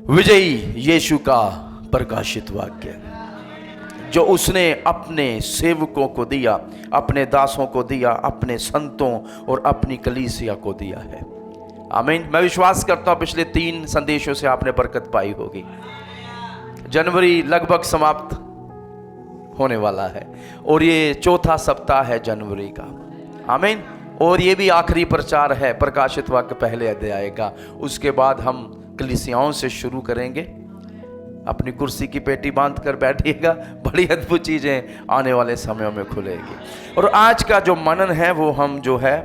विजयी यीशु का प्रकाशित वाक्य जो उसने अपने सेवकों को दिया, अपने दासों को दिया, अपने संतों और अपनी कलीसिया को दिया है। आमीन। मैं विश्वास करता हूं पिछले 3 संदेशों से आपने बरकत पाई होगी। जनवरी लगभग समाप्त होने वाला है और ये 4था सप्ताह है जनवरी का। आमीन। और ये भी आखिरी प्रचार है प्रकाशित वाक्य पहले अध्याय का। उसके बाद हम कलीसियाओं से शुरू करेंगे। अपनी कुर्सी की पेटी बांध कर बैठिएगा, बड़ी अद्भुत चीजें आने वाले समयों में खुलेगी। और आज का जो मनन है वो हम जो है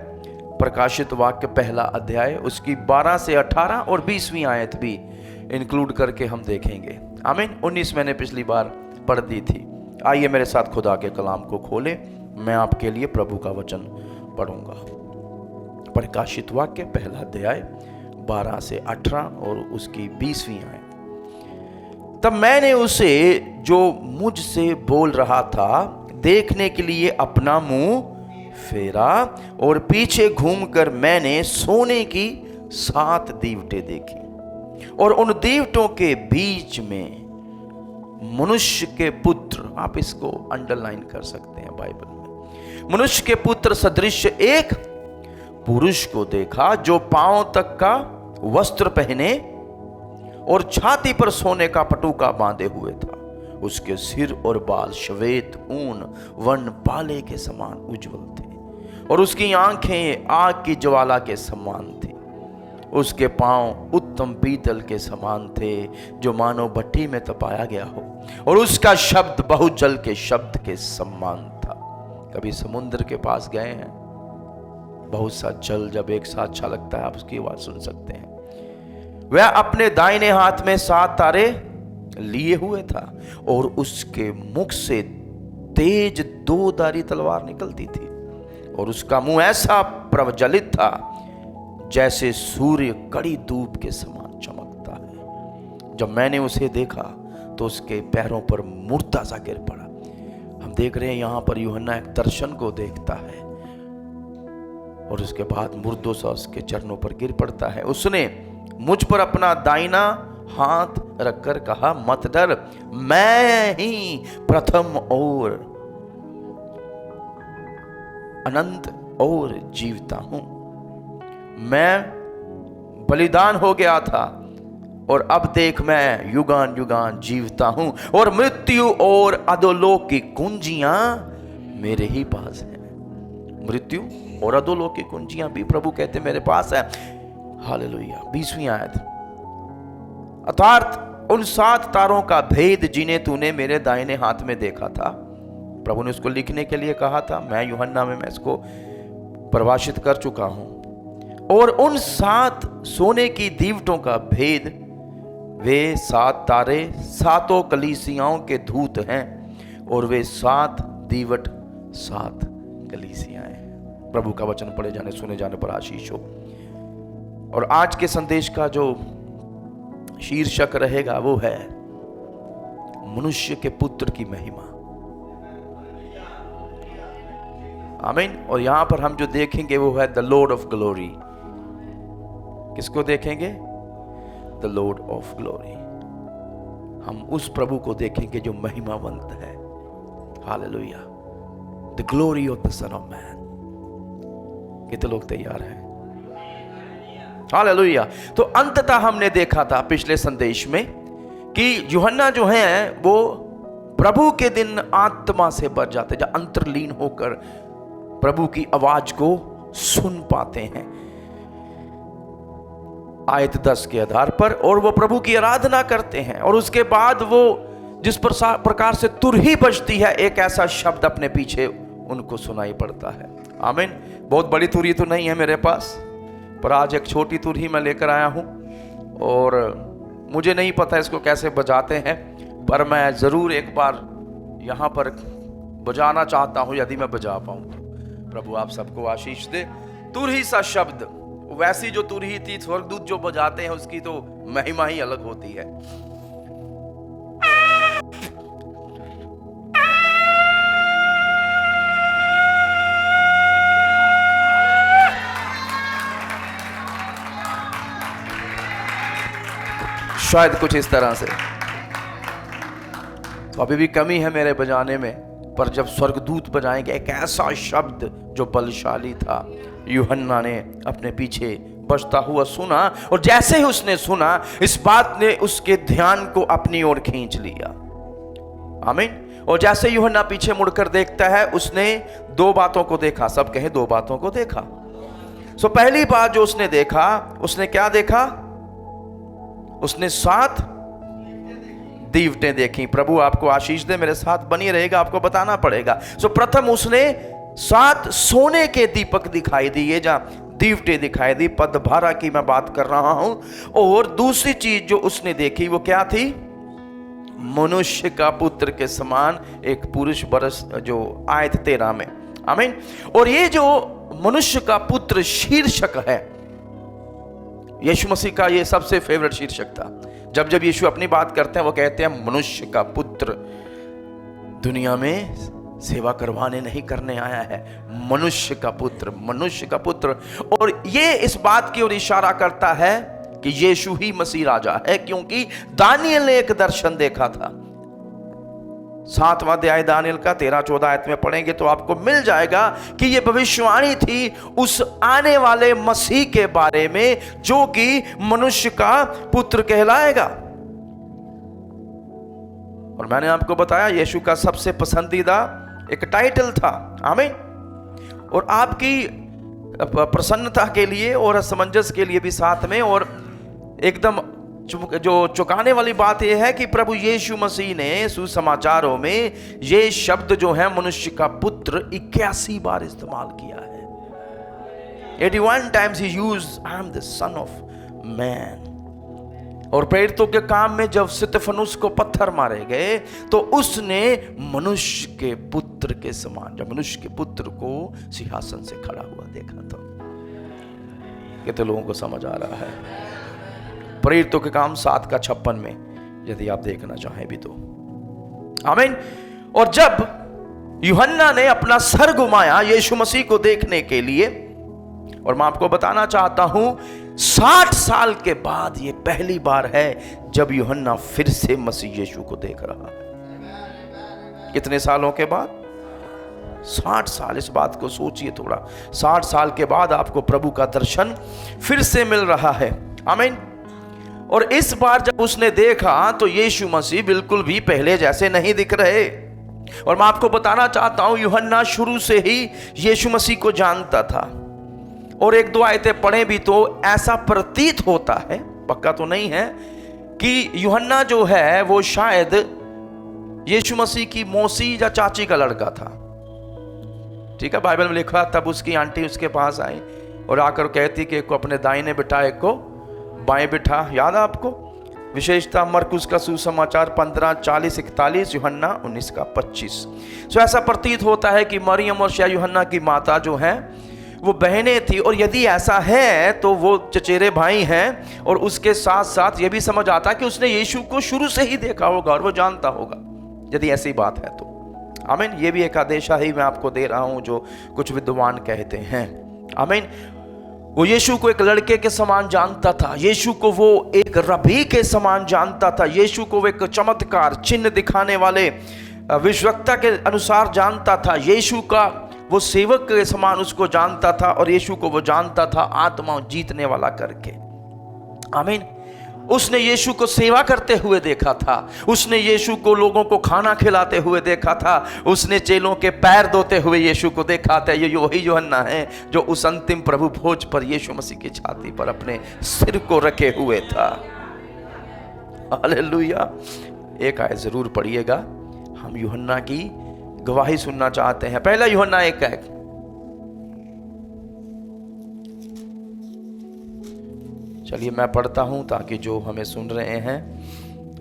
प्रकाशित वाक्य पहला अध्याय उसकी 12 से 18 और 20वीं आयत भी इंक्लूड करके हम देखेंगे। आमीन। 19 मैंने पिछली बार पढ़ दी थी। आइए मेरे साथ खुदा के कलाम को खोलें। मैं आपके लिए प्रभु का वचन पढ़ूंगा। प्रकाशित वाक्य पहला अध्याय 12 से 18 और उसकी 20वीं आयत। तब मैंने उसे जो मुझसे बोल रहा था देखने के लिए अपना मुंह फेरा और पीछे घूमकर मैंने सोने की 7 दीवटें देखी और उन दीवटों के बीच में मनुष्य के पुत्र, आप इसको अंडरलाइन कर सकते हैं बाइबल में, मनुष्य के पुत्र सदृश एक पुरुष को देखा जो पांव तक का वस्त्र पहने और छाती पर सोने का पटुका बांधे हुए था। उसके सिर और बाल श्वेत ऊन वर्ण पाले के समान उज्जवल थे और उसकी आंखें आग की ज्वाला के समान थी। उसके पांव उत्तम पीतल के समान थे जो मानो भट्ठी में तपाया गया हो और उसका शब्द बहुजल के शब्द के समान था। कभी समुद्र के पास गए हैं? बहुत सा जल जब एक साथ छलकता है आप उसकी आवाज सुन सकते हैं। वह अपने दाहिने हाथ में 7 तारे लिए हुए था और उसके मुख से तेज 2 धारी तलवार निकलती थी और उसका मुंह ऐसा प्रज्वलित था जैसे सूर्य कड़ी धूप के समान चमकता है। जब मैंने उसे देखा तो उसके पैरों पर मुर्दा सा गिर पड़ा। हम देख रहे हैं यहां पर यूहन्ना एक दर्शन को देखता है और उसके बाद मुर्दों सा उसके चरणों पर गिर पड़ता है। उसने मुझ पर अपना दाहिना हाथ रखकर कहा, मत डर, मैं ही प्रथम और अनंत और जीवता हूं। मैं बलिदान हो गया था और अब देख मैं युगान युगान जीवता हूं और मृत्यु और अधोलोक की कुंजियां मेरे ही पास हैं। मृत्यु और अधोलोक की कुंजियां भी प्रभु कहते मेरे पास है। हालेलुया। 20वीं आयत। अर्थात उन 7 तारों का भेद जिन्हें तूने मेरे दाहिने हाथ में देखा था, प्रभु ने उसको लिखने के लिए कहा था। मैं यूहन्ना में मैं इसको प्रभाषित कर चुका हूं। और उन 7 सोने की दीवटों का भेद, वे 7 तारे 7 कलीसियाओं के दूत हैं और वे 7 दीवट 7 कलीसियां हैं। प्रभु का वचन पढ़े जाने सुने जाने पर आशीष हो। और आज के संदेश का जो शीर्षक रहेगा वो है मनुष्य के पुत्र की महिमा। आमीन। और यहां पर हम जो देखेंगे वो है द लॉर्ड ऑफ ग्लोरी। किसको देखेंगे? The Lord of glory. हम उस प्रभु को देखेंगे जो महिमावंत है। Hallelujah. The glory of the son of man. कितने लोग तैयार हैं? हालेलुया। तो अंततः हमने देखा था पिछले संदेश में कि यूहन्ना जो है वो प्रभु के दिन आत्मा से भर जाते, जब अंतर्लीन होकर प्रभु की आवाज को सुन पाते हैं आयत 10 के आधार पर, और वो प्रभु की आराधना करते हैं। और उसके बाद वो जिस प्रकार से तुरही बजती है, एक ऐसा शब्द अपने पीछे उनको सुनाई पड़ता है। आमीन। बहुत बड़ी तुरही तो नहीं है मेरे पास, पर आज एक छोटी तुरही मैं लेकर आया हूं और मुझे नहीं पता इसको कैसे बजाते हैं, पर मैं जरूर एक बार यहां पर बजाना चाहता हूं यदि मैं बजा पाऊं। प्रभु आप सबको आशीष दे। तुरही सा शब्द, वैसी जो तुरही थी स्वर्गदूत जो बजाते हैं उसकी तो महिमा ही अलग होती है। शायद कुछ इस तरह से। तो अभी भी कमी है मेरे बजाने में, पर जब स्वर्गदूत बजाएंगे एक ऐसा शब्द जो बलशाली था, यूहन्ना ने अपने पीछे बजता हुआ सुना, और जैसे ही उसने सुना इस बात ने उसके ध्यान को अपनी ओर खींच लिया। आमीन। और जैसे यूहन्ना पीछे मुड़कर देखता है, उसने दो बातों को देखा। सब कहे दो बातों को देखा। सो पहली बात जो उसने देखा, उसने क्या देखा? उसने 7 दीवटें देखी। प्रभु आपको आशीष दे, मेरे साथ बनी रहेगा, आपको बताना पड़ेगा। सो प्रथम उसने 7 सोने के दीपक दिखाई दिए, जहां दीवटें दिखाई दी। पदभारा की मैं बात कर रहा हूं। और दूसरी चीज जो उसने देखी वो क्या थी? मनुष्य का पुत्र के समान एक पुरुष बरस, जो आयत 13 में। आमीन। और ये जो मनुष्य का पुत्र शीर्षक है, यीशु मसीह का ये सबसे फेवरेट शीर्षक था। जब जब यीशु अपनी बात करते हैं वो कहते हैं मनुष्य का पुत्र दुनिया में सेवा करवाने नहीं करने आया है, मनुष्य का पुत्र, मनुष्य का पुत्र। और ये इस बात की ओर इशारा करता है कि यीशु ही मसीह राजा है, क्योंकि दानियल ने एक दर्शन देखा था। 7वां अध्याय दानियल का 13-14 आयत में पढ़ेंगे तो आपको मिल जाएगा कि ये भविष्यवाणी थी उस आने वाले मसीह के बारे में, जो कि मनुष्य का पुत्र कहलाएगा। और मैंने आपको बताया यीशु का सबसे पसंदीदा एक टाइटल था। आमीन। और आपकी प्रसन्नता के लिए और समंजस के लिए भी साथ में, और एकदम जो चौंकाने वाली बात यह है कि प्रभु यीशु मसीह ने सुसमाचारों में ये शब्द जो है मनुष्य का पुत्र 81 बार इस्तेमाल किया है। 81 times he used I am the son of man. और प्रेरितों के काम में जब स्तिफनुस को पत्थर मारे गए तो उसने मनुष्य के पुत्र के समान, जब मनुष्य के पुत्र को सिंहासन से खड़ा हुआ देखा था। कितने लोगों को समझ आ रहा है? प्रेरितों के काम 7:56 में, यदि आप देखना चाहें भी तो। आमीन। और जब यूहन्ना ने अपना सर घुमाया यीशु मसीह को देखने के लिए, और मैं आपको बताना चाहता हूं 60 साल के बाद ये पहली बार है जब यूहन्ना फिर से मसीह यीशु को देख रहा है। कितने सालों के बाद? 60 साल। इस बात को सोचिए थोड़ा। 60 साल के बाद आपको प्रभु का दर्शन फिर से मिल रहा है। आमीन। और इस बार जब उसने देखा तो यीशु मसीह बिल्कुल भी पहले जैसे नहीं दिख रहे। और मैं आपको बताना चाहता हूं यूहन्ना शुरू से ही यीशु मसीह को जानता था। और 1-2 आयतें पढ़े भी तो ऐसा प्रतीत होता है, पक्का तो नहीं है, कि यूहन्ना जो है वो शायद यीशु मसीह की मौसी या चाची का लड़का था। ठीक है, बाइबल में लिखा तब उसकी आंटी उसके पास आई और आकर कहती कि एक को अपने दाहिने बिठा, एक को बाएं बिठा। याद है आपको? विशेषता मरकुस का सुसमाचार 15:40-41, यूहन्ना 19:25। सो ऐसा प्रतीत होता है कि मरियम और यूहन्ना की माता जो है वो बहनें थी। और यदि ऐसा है तो वो चचेरे भाई हैं। और उसके साथ साथ ये भी समझ आता कि उसने यीशु को शुरू से ही देखा होगा और वो जानता होगा, यदि ऐसी बात है तो। आमीन। ये भी एक आदेशा ही मैं आपको दे रहा हूं जो कुछ विद्वान कहते हैं। आमीन। वो यीशु को एक लड़के के समान जानता था, यीशु को वो एक रबी के समान जानता था, यीशु को वो एक चमत्कार चिन्ह दिखाने वाले विश्वक्ता के अनुसार जानता था, यीशु का वो सेवक के समान उसको जानता था, और यीशु को वो जानता था आत्मा जीतने वाला करके। आमीन। उसने यीशु को सेवा करते हुए देखा था, उसने यीशु को लोगों को खाना खिलाते हुए देखा था, उसने चेलों के पैर धोते हुए यीशु को देखा था। ये वही यूहन्ना है जो उस अंतिम प्रभु भोज पर यीशु मसीह की छाती पर अपने सिर को रखे हुए था। हालेलुया। एक आयत जरूर पढ़िएगा, हम यूहन्ना की गवाही सुनना चाहते हैं। पहला यूहन्ना 1:1। चलिए मैं पढ़ता हूं ताकि जो हमें सुन रहे हैं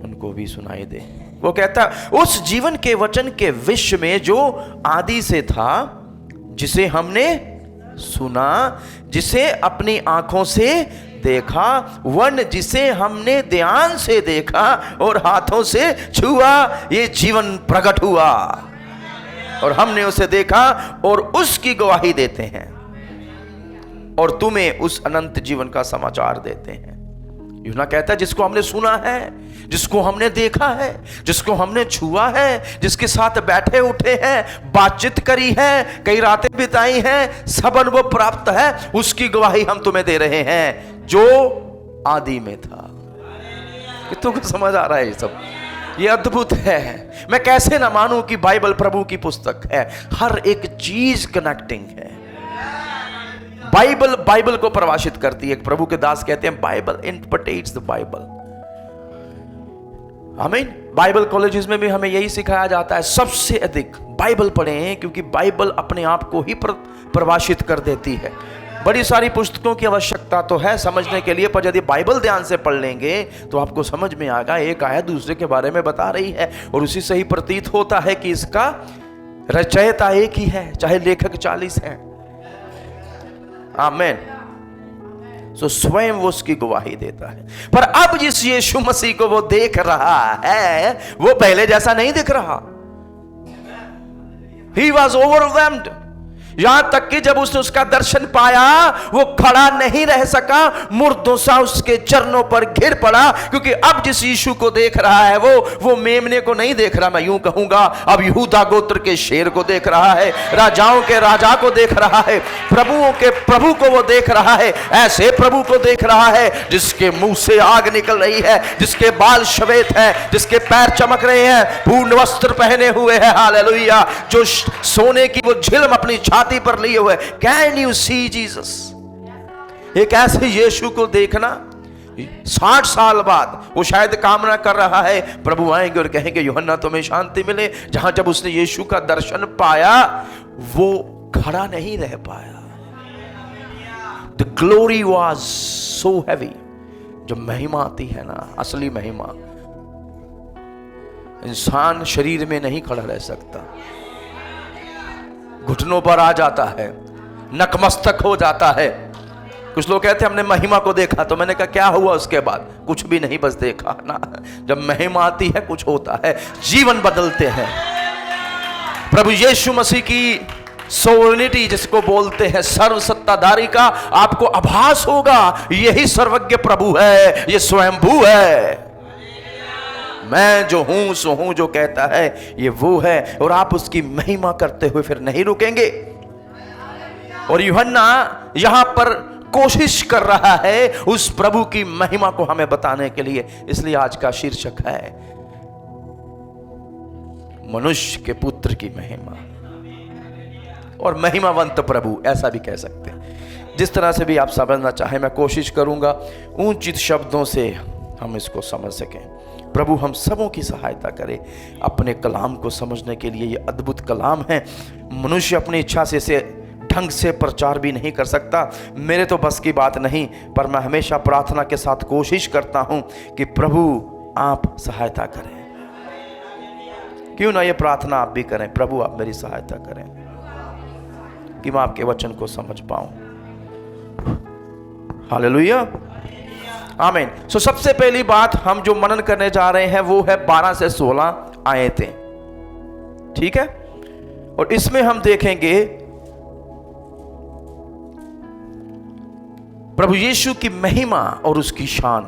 उनको भी सुनाई दे। वो कहता, उस जीवन के वचन के विषय में जो आदि से था, जिसे हमने सुना, जिसे अपनी आंखों से देखा, वर्ण जिसे हमने ध्यान से देखा और हाथों से छुआ, ये जीवन प्रकट हुआ और हमने उसे देखा और उसकी गवाही देते हैं और तुम्हें उस अनंत जीवन का समाचार देते हैं। यूहन्ना कहता है जिसको हमने सुना है, जिसको हमने देखा है, जिसको हमने छुआ है, जिसके साथ बैठे उठे हैं, बातचीत करी है, कई रातें बिताई हैं, सब अनुभव प्राप्त है, उसकी गवाही हम तुम्हें दे रहे हैं जो आदि में था। कितनों को समझ आ रहा है ये सब? ये अद्भुत है। मैं कैसे ना मानूं कि बाइबल प्रभु की पुस्तक है, हर एक चीज कनेक्टिंग है। बाइबल को परिभाषित करती है। प्रभु के दास कहते हैं बाइबल इंटरप्रेट्स द बाइबल। आमीन। बाइबल कॉलेजेस में भी हमें यही सिखाया जाता है, सबसे अधिक बाइबल पढ़ें, क्योंकि बाइबल अपने आप को ही परिभाषित कर देती है। बड़ी सारी पुस्तकों की आवश्यकता तो है समझने के लिए, पर यदि बाइबल ध्यान से पढ़ लेंगे तो आपको समझ में आएगा एक आयत दूसरे के बारे में बता रही है, और उसी से ही प्रतीत होता है कि इसका रचयिता एक ही है, चाहे लेखक 40 हैं। आमीन। सो स्वयं वो उसकी गवाही देता है। पर अब जिस यीशु मसीह को वो देख रहा है, वो पहले जैसा नहीं दिख रहा। He was overwhelmed। यहां तक कि जब उसने उसका दर्शन पाया, वो खड़ा नहीं रह सका, मुर्दों सा उसके चरणों पर गिर पड़ा, क्योंकि अब जिस यीशु को देख रहा है वो मेमने को नहीं देख रहा, मैं यूं कहूंगा अब यहूदा गोत्र के शेर को देख रहा है, राजाओं के राजा को देख रहा है, प्रभुओं के प्रभु को वो देख रहा है। ऐसे प्रभु को देख रहा है जिसके मुंह से आग निकल रही है, जिसके बाल श्वेत है, जिसके पैर चमक रहे हैं, पूर्ण वस्त्र पहने हुए हैं, हालेलुया, जो सोने की वो झिलम अपनी छाती पर लिए हुए। Can you see Jesus? एक ऐसे यीशु को देखना, 60 साल बाद वो शायद कामना कर रहा है प्रभु आएंगे और कहेंगे यूहन्ना तुम्हें शांति मिले। जहां जब उसने यीशु का दर्शन पाया, वो खड़ा नहीं रह पाया। The glory was so heavy. जो महिमा आती है ना, असली महिमा, इंसान शरीर में नहीं खड़ा रह सकता, घुटनों पर आ जाता है, नकमस्तक हो जाता है। कुछ लोग कहते हैं हमने महिमा को देखा, तो मैंने कहा क्या हुआ उसके बाद? कुछ भी नहीं, बस देखा ना। जब महिमा आती है कुछ होता है, जीवन बदलते हैं। प्रभु यीशु मसीह की सोवरेनिटी जिसको बोलते हैं, सर्वसत्ताधारी का आपको आभास होगा, यही सर्वज्ञ प्रभु है, ये स्वयंभू है। मैं जो हूं सो हूं जो कहता है ये वो है, और आप उसकी महिमा करते हुए फिर नहीं रुकेंगे। और यूहन्ना यहां पर कोशिश कर रहा है उस प्रभु की महिमा को हमें बताने के लिए। इसलिए आज का शीर्षक है मनुष्य के पुत्र की महिमा, और महिमावंत प्रभु ऐसा भी कह सकते हैं। जिस तरह से भी आप समझना चाहें, मैं कोशिश करूंगा उचित शब्दों से हम इसको समझ सकें। प्रभु हम सबों की सहायता करे अपने कलाम को समझने के लिए। ये अद्भुत कलाम है। मनुष्य अपनी इच्छा से इसे ढंग से प्रचार भी नहीं कर सकता, मेरे तो बस की बात नहीं, पर मैं हमेशा प्रार्थना के साथ कोशिश करता हूं कि प्रभु आप सहायता करें। क्यों ना ये प्रार्थना आप भी करें, प्रभु आप मेरी सहायता करें कि मैं आपके वचन को समझ पाऊं। हालेलुया, आमीन। सो सबसे पहली बात हम जो मनन करने जा रहे हैं वो है 12 से 16 आयतें, ठीक है। और इसमें हम देखेंगे प्रभु यीशु की महिमा और उसकी शान।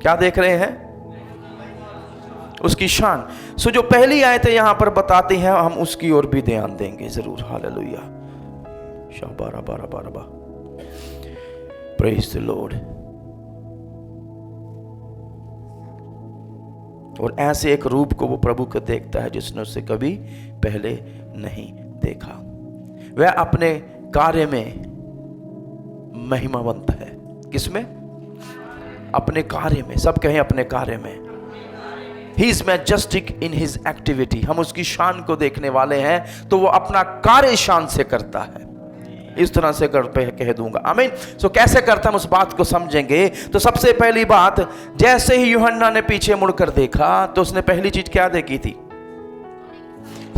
क्या देख रहे हैं? उसकी शान। सो जो पहली आयतें यहां पर बताती हैं, हम उसकी ओर भी ध्यान देंगे जरूर। हालेलुया, शाबारा बारा बारा बा, प्रेज द लॉर्ड। और ऐसे एक रूप को वो प्रभु को देखता है जिसने उसे कभी पहले नहीं देखा। वह अपने कार्य में महिमावंत है। किसमें? अपने कार्य में। सब कहें अपने कार्य में। He is majestic in his activity। हम उसकी शान को देखने वाले हैं, तो वो अपना कार्य शान से करता है। इस तरह से कह दूंगा, आमीन। सो कैसे करता हम उस बात को समझेंगे। तो सबसे पहली बात, जैसे ही यूहन्ना ने पीछे मुड़कर देखा तो उसने पहली चीज क्या देखी थी?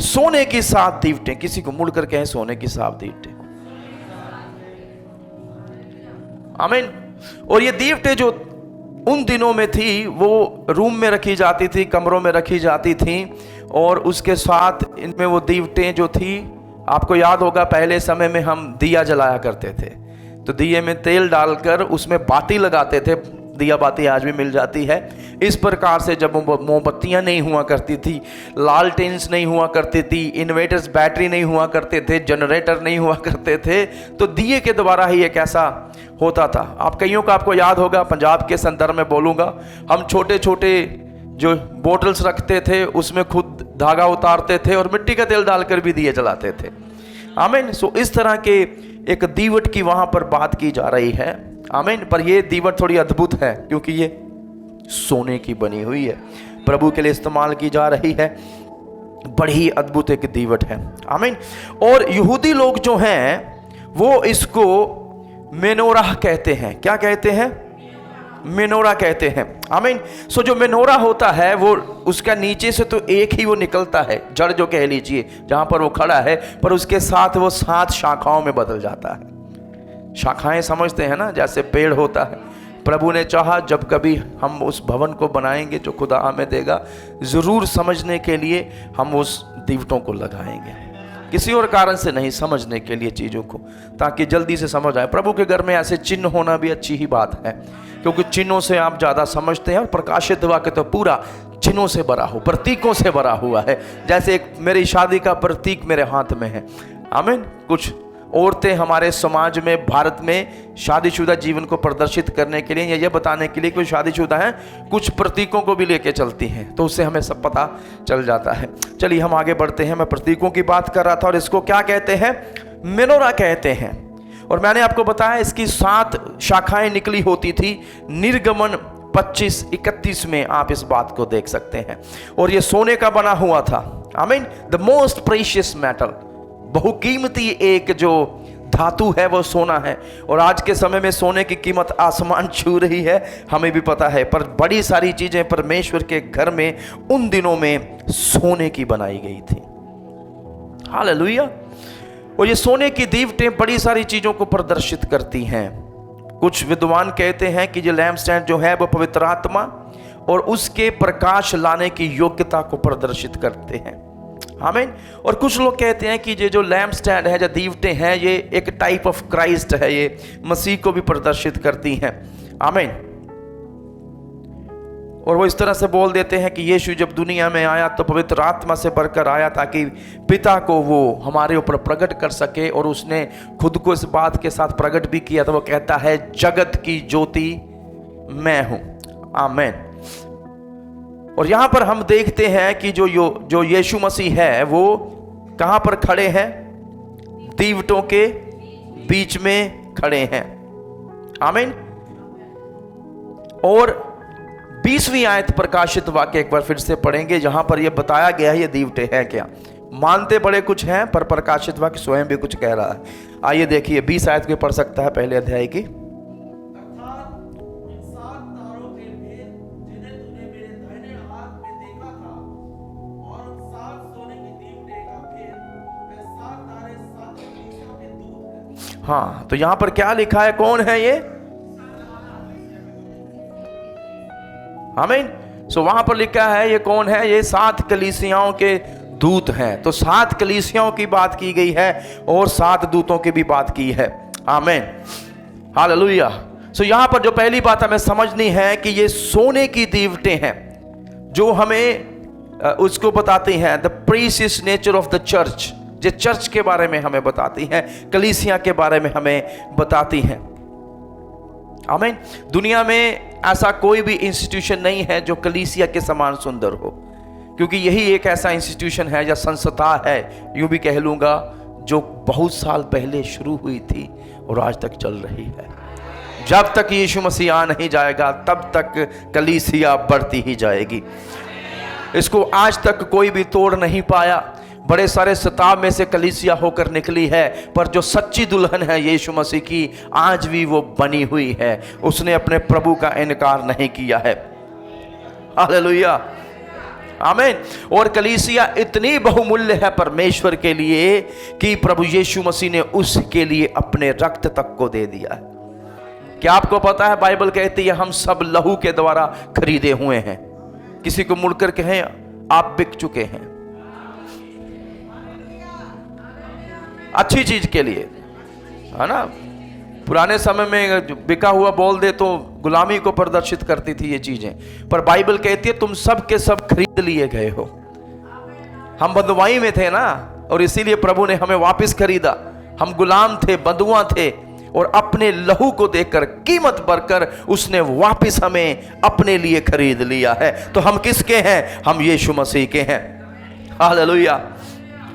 सोने की 7 दीवटें। किसी को मुड़कर कहे सोने की 7 दीवटें, आमीन। और ये दीवटें जो उन दिनों में थी, वो रूम में रखी जाती थी, कमरों में रखी जाती थी, और उसके साथ इनमें वो दीवटें जो थी, आपको याद होगा पहले समय में हम दिया जलाया करते थे, तो दिए में तेल डालकर उसमें बाती लगाते थे, दिया बाती आज भी मिल जाती है। इस प्रकार से जब मोमबत्तियां नहीं हुआ करती थी, लालटेन्स नहीं हुआ करती थी, इन्वर्टर्स बैटरी नहीं हुआ करते थे, जनरेटर नहीं हुआ करते थे, तो दिए के द्वारा ही एक ऐसा होता था। आप कईयों का आपको याद होगा, पंजाब के संदर्भ में बोलूँगा, हम छोटे छोटे जो बोटल्स रखते थे उसमें खुद धागा उतारते थे और मिट्टी का तेल डालकर भी दिए जलाते थे। आमीन। सो इस तरह के एक दीवट की वहाँ पर बात की जा रही है। आमीन। पर ये दीवट थोड़ी अद्भुत है क्योंकि ये सोने की बनी हुई है, प्रभु के लिए इस्तेमाल की जा रही है। बड़ी अद्भुत एक दीवट है। आमीन। और यहूदी लोग जो हैं वो इसको मेनोरा कहते हैं। क्या कहते हैं? मेनोरा कहते हैं। आमीन। सो जो मेनोरा होता है वो उसका नीचे से तो एक ही वो निकलता है, जड़ जो कह लीजिए जहां पर वो खड़ा है, पर उसके साथ वो 7 शाखाओं में बदल जाता है। शाखाएं समझते हैं ना, जैसे पेड़ होता है। प्रभु ने चाहा जब कभी हम उस भवन को बनाएंगे जो खुदा हमें देगा, जरूर समझने के लिए हम उस दीवटों को लगाएंगे, किसी और कारण से नहीं, समझने के लिए चीज़ों को, ताकि जल्दी से समझ आए। प्रभु के घर में ऐसे चिन्ह होना भी अच्छी ही बात है, क्योंकि चिन्हों से आप ज़्यादा समझते हैं। और प्रकाशित वाक्य तो पूरा चिन्हों से भरा हो, प्रतीकों से भरा हुआ है। जैसे एक मेरी शादी का प्रतीक मेरे हाथ में है। आमीन। कुछ औरतें हमारे समाज में, भारत में शादीशुदा जीवन को प्रदर्शित करने के लिए या यह बताने के लिए कि शादीशुदा हैं, कुछ प्रतीकों को भी लेके चलती हैं, तो उससे हमें सब पता चल जाता है। चलिए हम आगे बढ़ते हैं। मैं प्रतीकों की बात कर रहा था और इसको क्या कहते हैं? मेनोरा कहते हैं। और मैंने आपको बताया इसकी 7 शाखाएं निकली होती थी। निर्गमन 25-31 में आप इस बात को देख सकते हैं। और ये सोने का बना हुआ था। आमीन। द मोस्ट प्रीशियस मेटल, बहुकीमती एक जो धातु है वो सोना है। और आज के समय में सोने की कीमत आसमान छू रही है, हमें भी पता है। पर बड़ी सारी चीजें परमेश्वर के घर में उन दिनों में सोने की बनाई गई थी। हालेलुया। और ये सोने की दीवटें बड़ी सारी चीजों को प्रदर्शित करती हैं। कुछ विद्वान कहते हैं कि ये लैम्प स्टैंड जो है वो पवित्र आत्मा और उसके प्रकाश लाने की योग्यता को प्रदर्शित करते हैं। आमीन। और कुछ लोग कहते हैं कि ये जो लैम्प स्टैंड है, जो दीवटें हैं, ये एक टाइप ऑफ क्राइस्ट है, ये मसीह को भी प्रदर्शित करती हैं। आमीन। और वो इस तरह से बोल देते हैं कि यीशु जब दुनिया में आया तो पवित्र आत्मा से भरकर आया ताकि पिता को वो हमारे ऊपर प्रकट कर सके। और उसने खुद को इस बात के साथ प्रकट भी किया। तो वो कहता है, जगत की ज्योति मैं हूं। आमीन। और यहां पर हम देखते हैं कि जो यीशु मसीह है वो कहां पर खड़े हैं? दीवटों के बीच में खड़े हैं। आमीन। और 20वीं आयत प्रकाशित वाक्य एक बार फिर से पढ़ेंगे, जहां पर यह बताया गया है ये दीवटें हैं क्या। मानते बड़े कुछ हैं, पर प्रकाशित वाक्य स्वयं भी कुछ कह रहा है। आइए देखिए, 20 आयत को पढ़ सकता है पहले अध्याय की। हाँ, तो यहां पर क्या लिखा है? कौन है ये? आमीन। सो वहां पर लिखा है ये कौन है? ये 7 कलीसियाओं के दूत हैं। तो 7 कलीसियाओं की बात की गई है और 7 दूतों की भी बात की है। आमीन। हालेलुया। सो यहां पर जो पहली बात हमें समझनी है कि ये सोने की दीवटें हैं जो हमें उसको बताती हैं the precious nature of the church. ये चर्च के बारे में हमें बताती हैं, कलीसिया के बारे में हमें बताती हैं। आमीन। दुनिया में ऐसा कोई भी इंस्टीट्यूशन नहीं है जो कलीसिया के समान सुंदर हो, क्योंकि यही एक ऐसा इंस्टीट्यूशन है या संस्था है, यूं भी कह लूंगा, जो बहुत साल पहले शुरू हुई थी और आज तक चल रही है। जब तक यीशु मसीह आ नहीं जाएगा तब तक कलीसिया बढ़ती ही जाएगी। इसको आज तक कोई भी तोड़ नहीं पाया। बड़े सारे शताब में से कलीसिया होकर निकली है, पर जो सच्ची दुल्हन है यीशु मसीह की, आज भी वो बनी हुई है। उसने अपने प्रभु का इनकार नहीं किया है। हालेलुया। आमीन। और कलीसिया इतनी बहुमूल्य है परमेश्वर के लिए कि प्रभु यीशु मसीह ने उसके लिए अपने रक्त तक को दे दिया है। क्या आपको पता है, बाइबल कहती है हम सब लहू के द्वारा खरीदे हुए हैं। किसी को मुड़कर कहें आप बिक चुके हैं, अच्छी चीज के लिए, है ना। पुराने समय में जो बिका हुआ बोल दे तो गुलामी को प्रदर्शित करती थी ये चीजें, पर बाइबल कहती है तुम सब के सब खरीद लिए गए हो। हम बंधुआई में थे ना, और इसीलिए प्रभु ने हमें वापस खरीदा। हम गुलाम थे, बंधुआ थे, और अपने लहू को देकर, कीमत भरकर उसने वापस हमें अपने लिए खरीद लिया है। तो हम किसके हैं? हम यीशु मसीह के हैं। हालेलुया,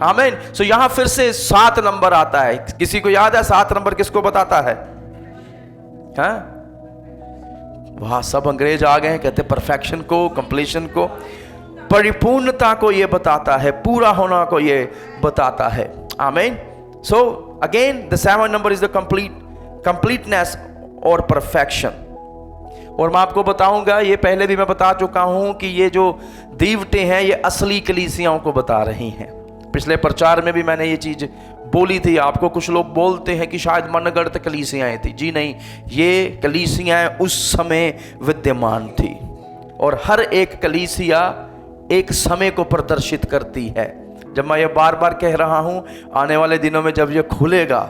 आमीन। सो यहां फिर से 7 नंबर आता है। किसी को याद है 7 नंबर किसको बताता है? हाँ, वहां सब अंग्रेज आ गए, कहते परफेक्शन को, कंप्लीशन को, परिपूर्णता को ये बताता है, पूरा होना को ये बताता है। आमीन। So again the 7 number is the completeness और परफेक्शन। और मैं आपको बताऊंगा, ये पहले भी मैं बता चुका हूं कि ये जो दीवटें हैं ये असली कलीसियाओं को बता रही हैं। पिछले प्रचार में भी मैंने ये चीज बोली थी आपको। कुछ लोग बोलते हैं कि शायद मनगढ़ंत कलीसियाएं थी। जी नहीं, ये कलीसियाएं उस समय विद्यमान थी, और हर एक कलीसिया एक समय को प्रदर्शित करती है। जब मैं ये बार बार कह रहा हूं, आने वाले दिनों में जब ये खुलेगा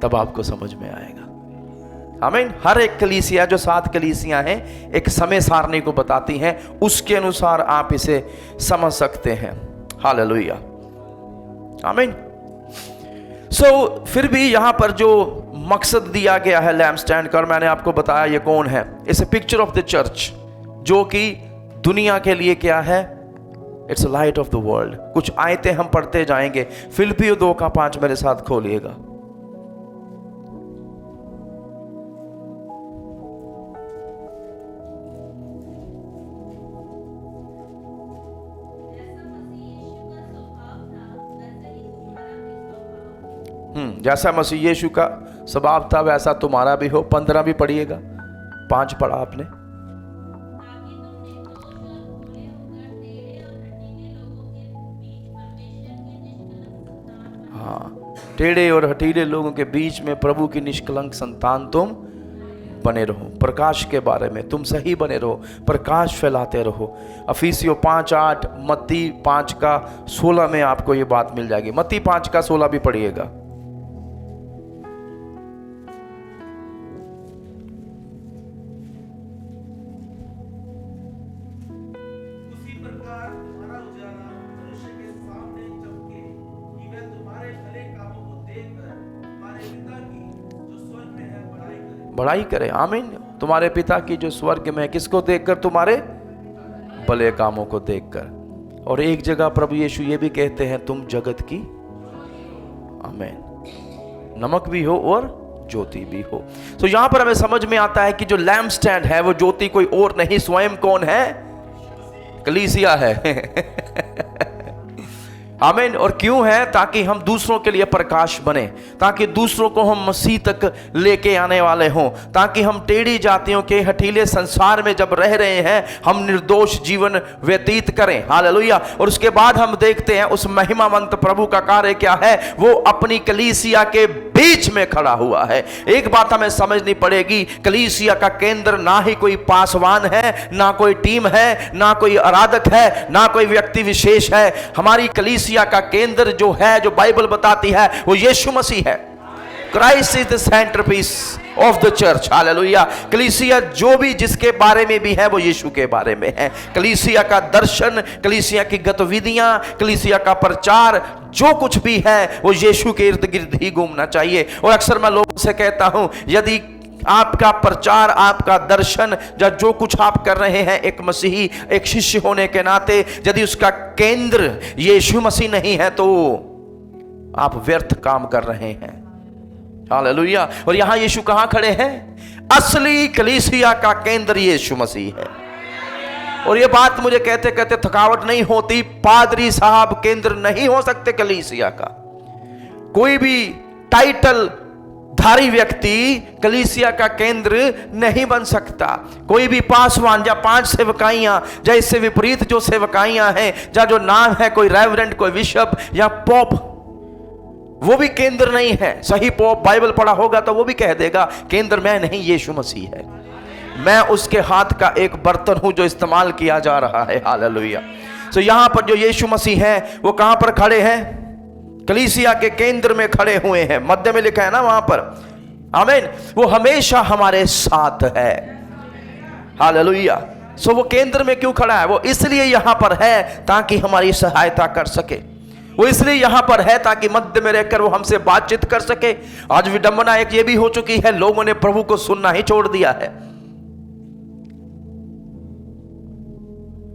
तब आपको समझ में आएगा। आमीन। हर एक कलीसिया, जो 7 कलीसियां हैं, एक समय सारणी को बताती हैं, उसके अनुसार आप इसे समझ सकते हैं। हालेलुया, आमीन। सो फिर भी यहां पर जो मकसद दिया गया है लैम्प स्टैंड का, और मैंने आपको बताया ये कौन है। It's a picture of the church, जो कि दुनिया के लिए क्या है? Its light of the world. कुछ आयतें हम पढ़ते जाएंगे। फिलिपियों 2:5 मेरे साथ खोलिएगा। जैसा मसीह यीशु का स्वभाव था वैसा तुम्हारा भी हो। 15 भी पढ़िएगा, 5 पढ़ा आपने। हाँ, टेढ़े और हठीले लोगों के बीच में प्रभु की निष्कलंक संतान तुम बने रहो। प्रकाश के बारे में तुम सही बने रहो, प्रकाश फैलाते रहो। अफीसियों 5:8, मत्ती 5:16 में आपको ये बात मिल जाएगी। मत्ती 5:16 भी पढ़िएगा। बड़ाई करे। आमीन। तुम्हारे पिता की जो स्वर्ग में है, किसको देखकर? तुम्हारे भले कामों को देखकर। और एक जगह प्रभु यीशु ये भी कहते हैं तुम जगत की, आमीन, नमक भी हो और ज्योति भी हो। तो यहां पर हमें समझ में आता है कि जो लैम्प स्टैंड है वो ज्योति कोई और नहीं, स्वयं कौन है? कलीसिया है। आमीन। और क्यों है? ताकि हम दूसरों के लिए प्रकाश बने, ताकि दूसरों को हम मसीह तक लेके आने वाले हों, ताकि हम टेढ़ी जातियों के हठीले संसार में जब रह रहे हैं हम निर्दोष जीवन व्यतीत करें। हालेलुया। और उसके बाद हम देखते हैं उस महिमावंत प्रभु का कार्य क्या है। वो अपनी कलीसिया के बीच में खड़ा हुआ है। एक बात हमें समझनी पड़ेगी, कलीसिया का केंद्र ना ही कोई पासवान है, ना कोई टीम है, ना कोई आराधक है, ना कोई व्यक्ति विशेष है। हमारी कलीसिया का केंद्र जो है, जो बाइबल बताती है, वो यीशु मसीह है। Christ is the centrepiece of the church. Hallelujah. कलीसिया जो भी जिसके बारे में भी है वो यीशु के बारे में है। कलीसिया का दर्शन, कलीसिया की गतिविधियां, कलीसिया का प्रचार, जो कुछ भी है वो यीशु के इर्द गिर्द ही घूमना चाहिए। और अक्सर मैं लोगों से कहता हूं, यदि आपका प्रचार, आपका दर्शन, या जो कुछ आप कर रहे हैं एक मसीही, एक शिष्य होने के नाते, यदि उसका केंद्र यीशु मसीह नहीं है तो आप व्यर्थ काम कर रहे हैं। हालेलुया। और यहां यीशु कहां खड़े हैं? असली कलीसिया का केंद्र यीशु मसीह है। और ये बात मुझे कहते कहते थकावट नहीं होती। पादरी साहब केंद्र नहीं हो सकते कलीसिया का। कोई भी टाइटल धारी व्यक्ति कलीसिया का केंद्र नहीं बन सकता। कोई भी पासवान या 5 सेवकाइयां, या इससे विपरीत जो सेवकाइयां हैं, या जो नाम है कोई रेवरेंड, कोई बिशप या पोप, वो भी केंद्र नहीं है। सही पोप बाइबल पढ़ा होगा तो वो भी कह देगा केंद्र मैं नहीं, यीशु मसीह है। मैं उसके हाथ का एक बर्तन हूं जो इस्तेमाल किया जा रहा है। हालेलुया। तो यहां पर जो यीशु मसीह है वो कहां पर खड़े हैं? कलीसिया के केंद्र में खड़े हुए हैं। मध्य में लिखा है ना वहां पर, आमीन। वो हमेशा हमारे साथ है। हालेलुया। सो वो केंद्र में क्यों खड़ा है? वो इसलिए यहां पर है ताकि हमारी सहायता कर सके। वो इसलिए यहां पर है ताकि मध्य में रहकर वो हमसे बातचीत कर सके। आज विडंबना एक ये भी हो चुकी है, लोगों ने प्रभु को सुनना ही छोड़ दिया है।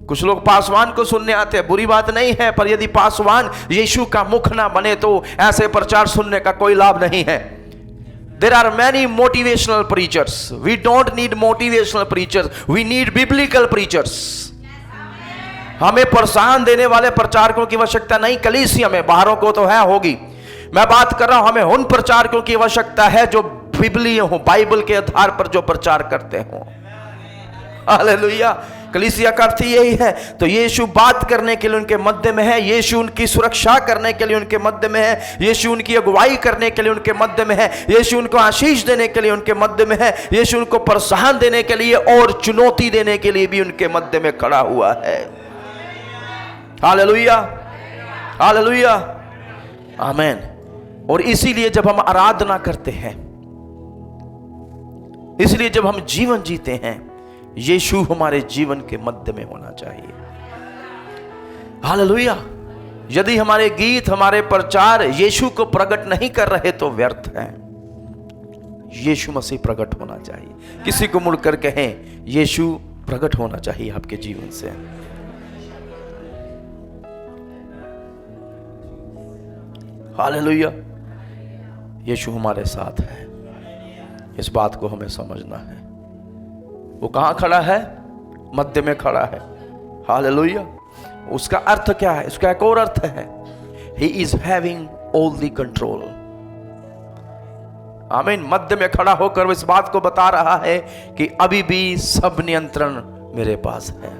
कुछ लोग पासवान को सुनने आते हैं, बुरी बात नहीं है, पर यदि पासवान यीशु का मुख ना बने तो ऐसे प्रचार सुनने का कोई लाभ नहीं है। There are many motivational preachers. We don't need motivational preachers. We need biblical preachers. हमें प्रोत्साहन देने वाले प्रचारकों की आवश्यकता नहीं कलीसिया में, बाहरों को तो है, होगी। मैं बात कर रहा हूं, हमें उन प्रचारकों की आवश्यकता है जो बिबलीय हो, बाइबल के आधार पर जो प्रचार करते हो। हालेलुया। कलीसिया का अर्थ यही है। तो यीशु बात करने के लिए उनके मध्य में है, यीशु उनकी सुरक्षा करने के लिए उनके मध्य में है, यीशु उनकी अगुवाई करने के लिए उनके मध्य में है, यीशु उनको आशीष देने के लिए उनके मध्य में है, यीशु उनको प्रोत्साहन देने के लिए और चुनौती देने के लिए भी उनके मध्य में खड़ा हुआ है। हालेलुया, हालेलुया, आमीन। और इसीलिए जब हम आराधना करते हैं, इसलिए जब हम जीवन जीते हैं, यीशु हमारे जीवन के मध्य में होना चाहिए। हालेलुया। यदि हमारे गीत, हमारे प्रचार यीशु को प्रकट नहीं कर रहे तो व्यर्थ है। यीशु मसीह प्रकट होना चाहिए। किसी को मुड़कर कहें, यीशु प्रकट होना चाहिए आपके जीवन से। हालेलुया। यीशु हमारे साथ है, इस बात को हमें समझना है। वो कहां खड़ा है? मध्य में खड़ा है। हालेलुया। उसका अर्थ क्या है? उसका एक और अर्थ है, He is having all the control। आमीन। मध्य में खड़ा होकर वो इस बात को बता रहा है कि अभी भी सब नियंत्रण मेरे पास है।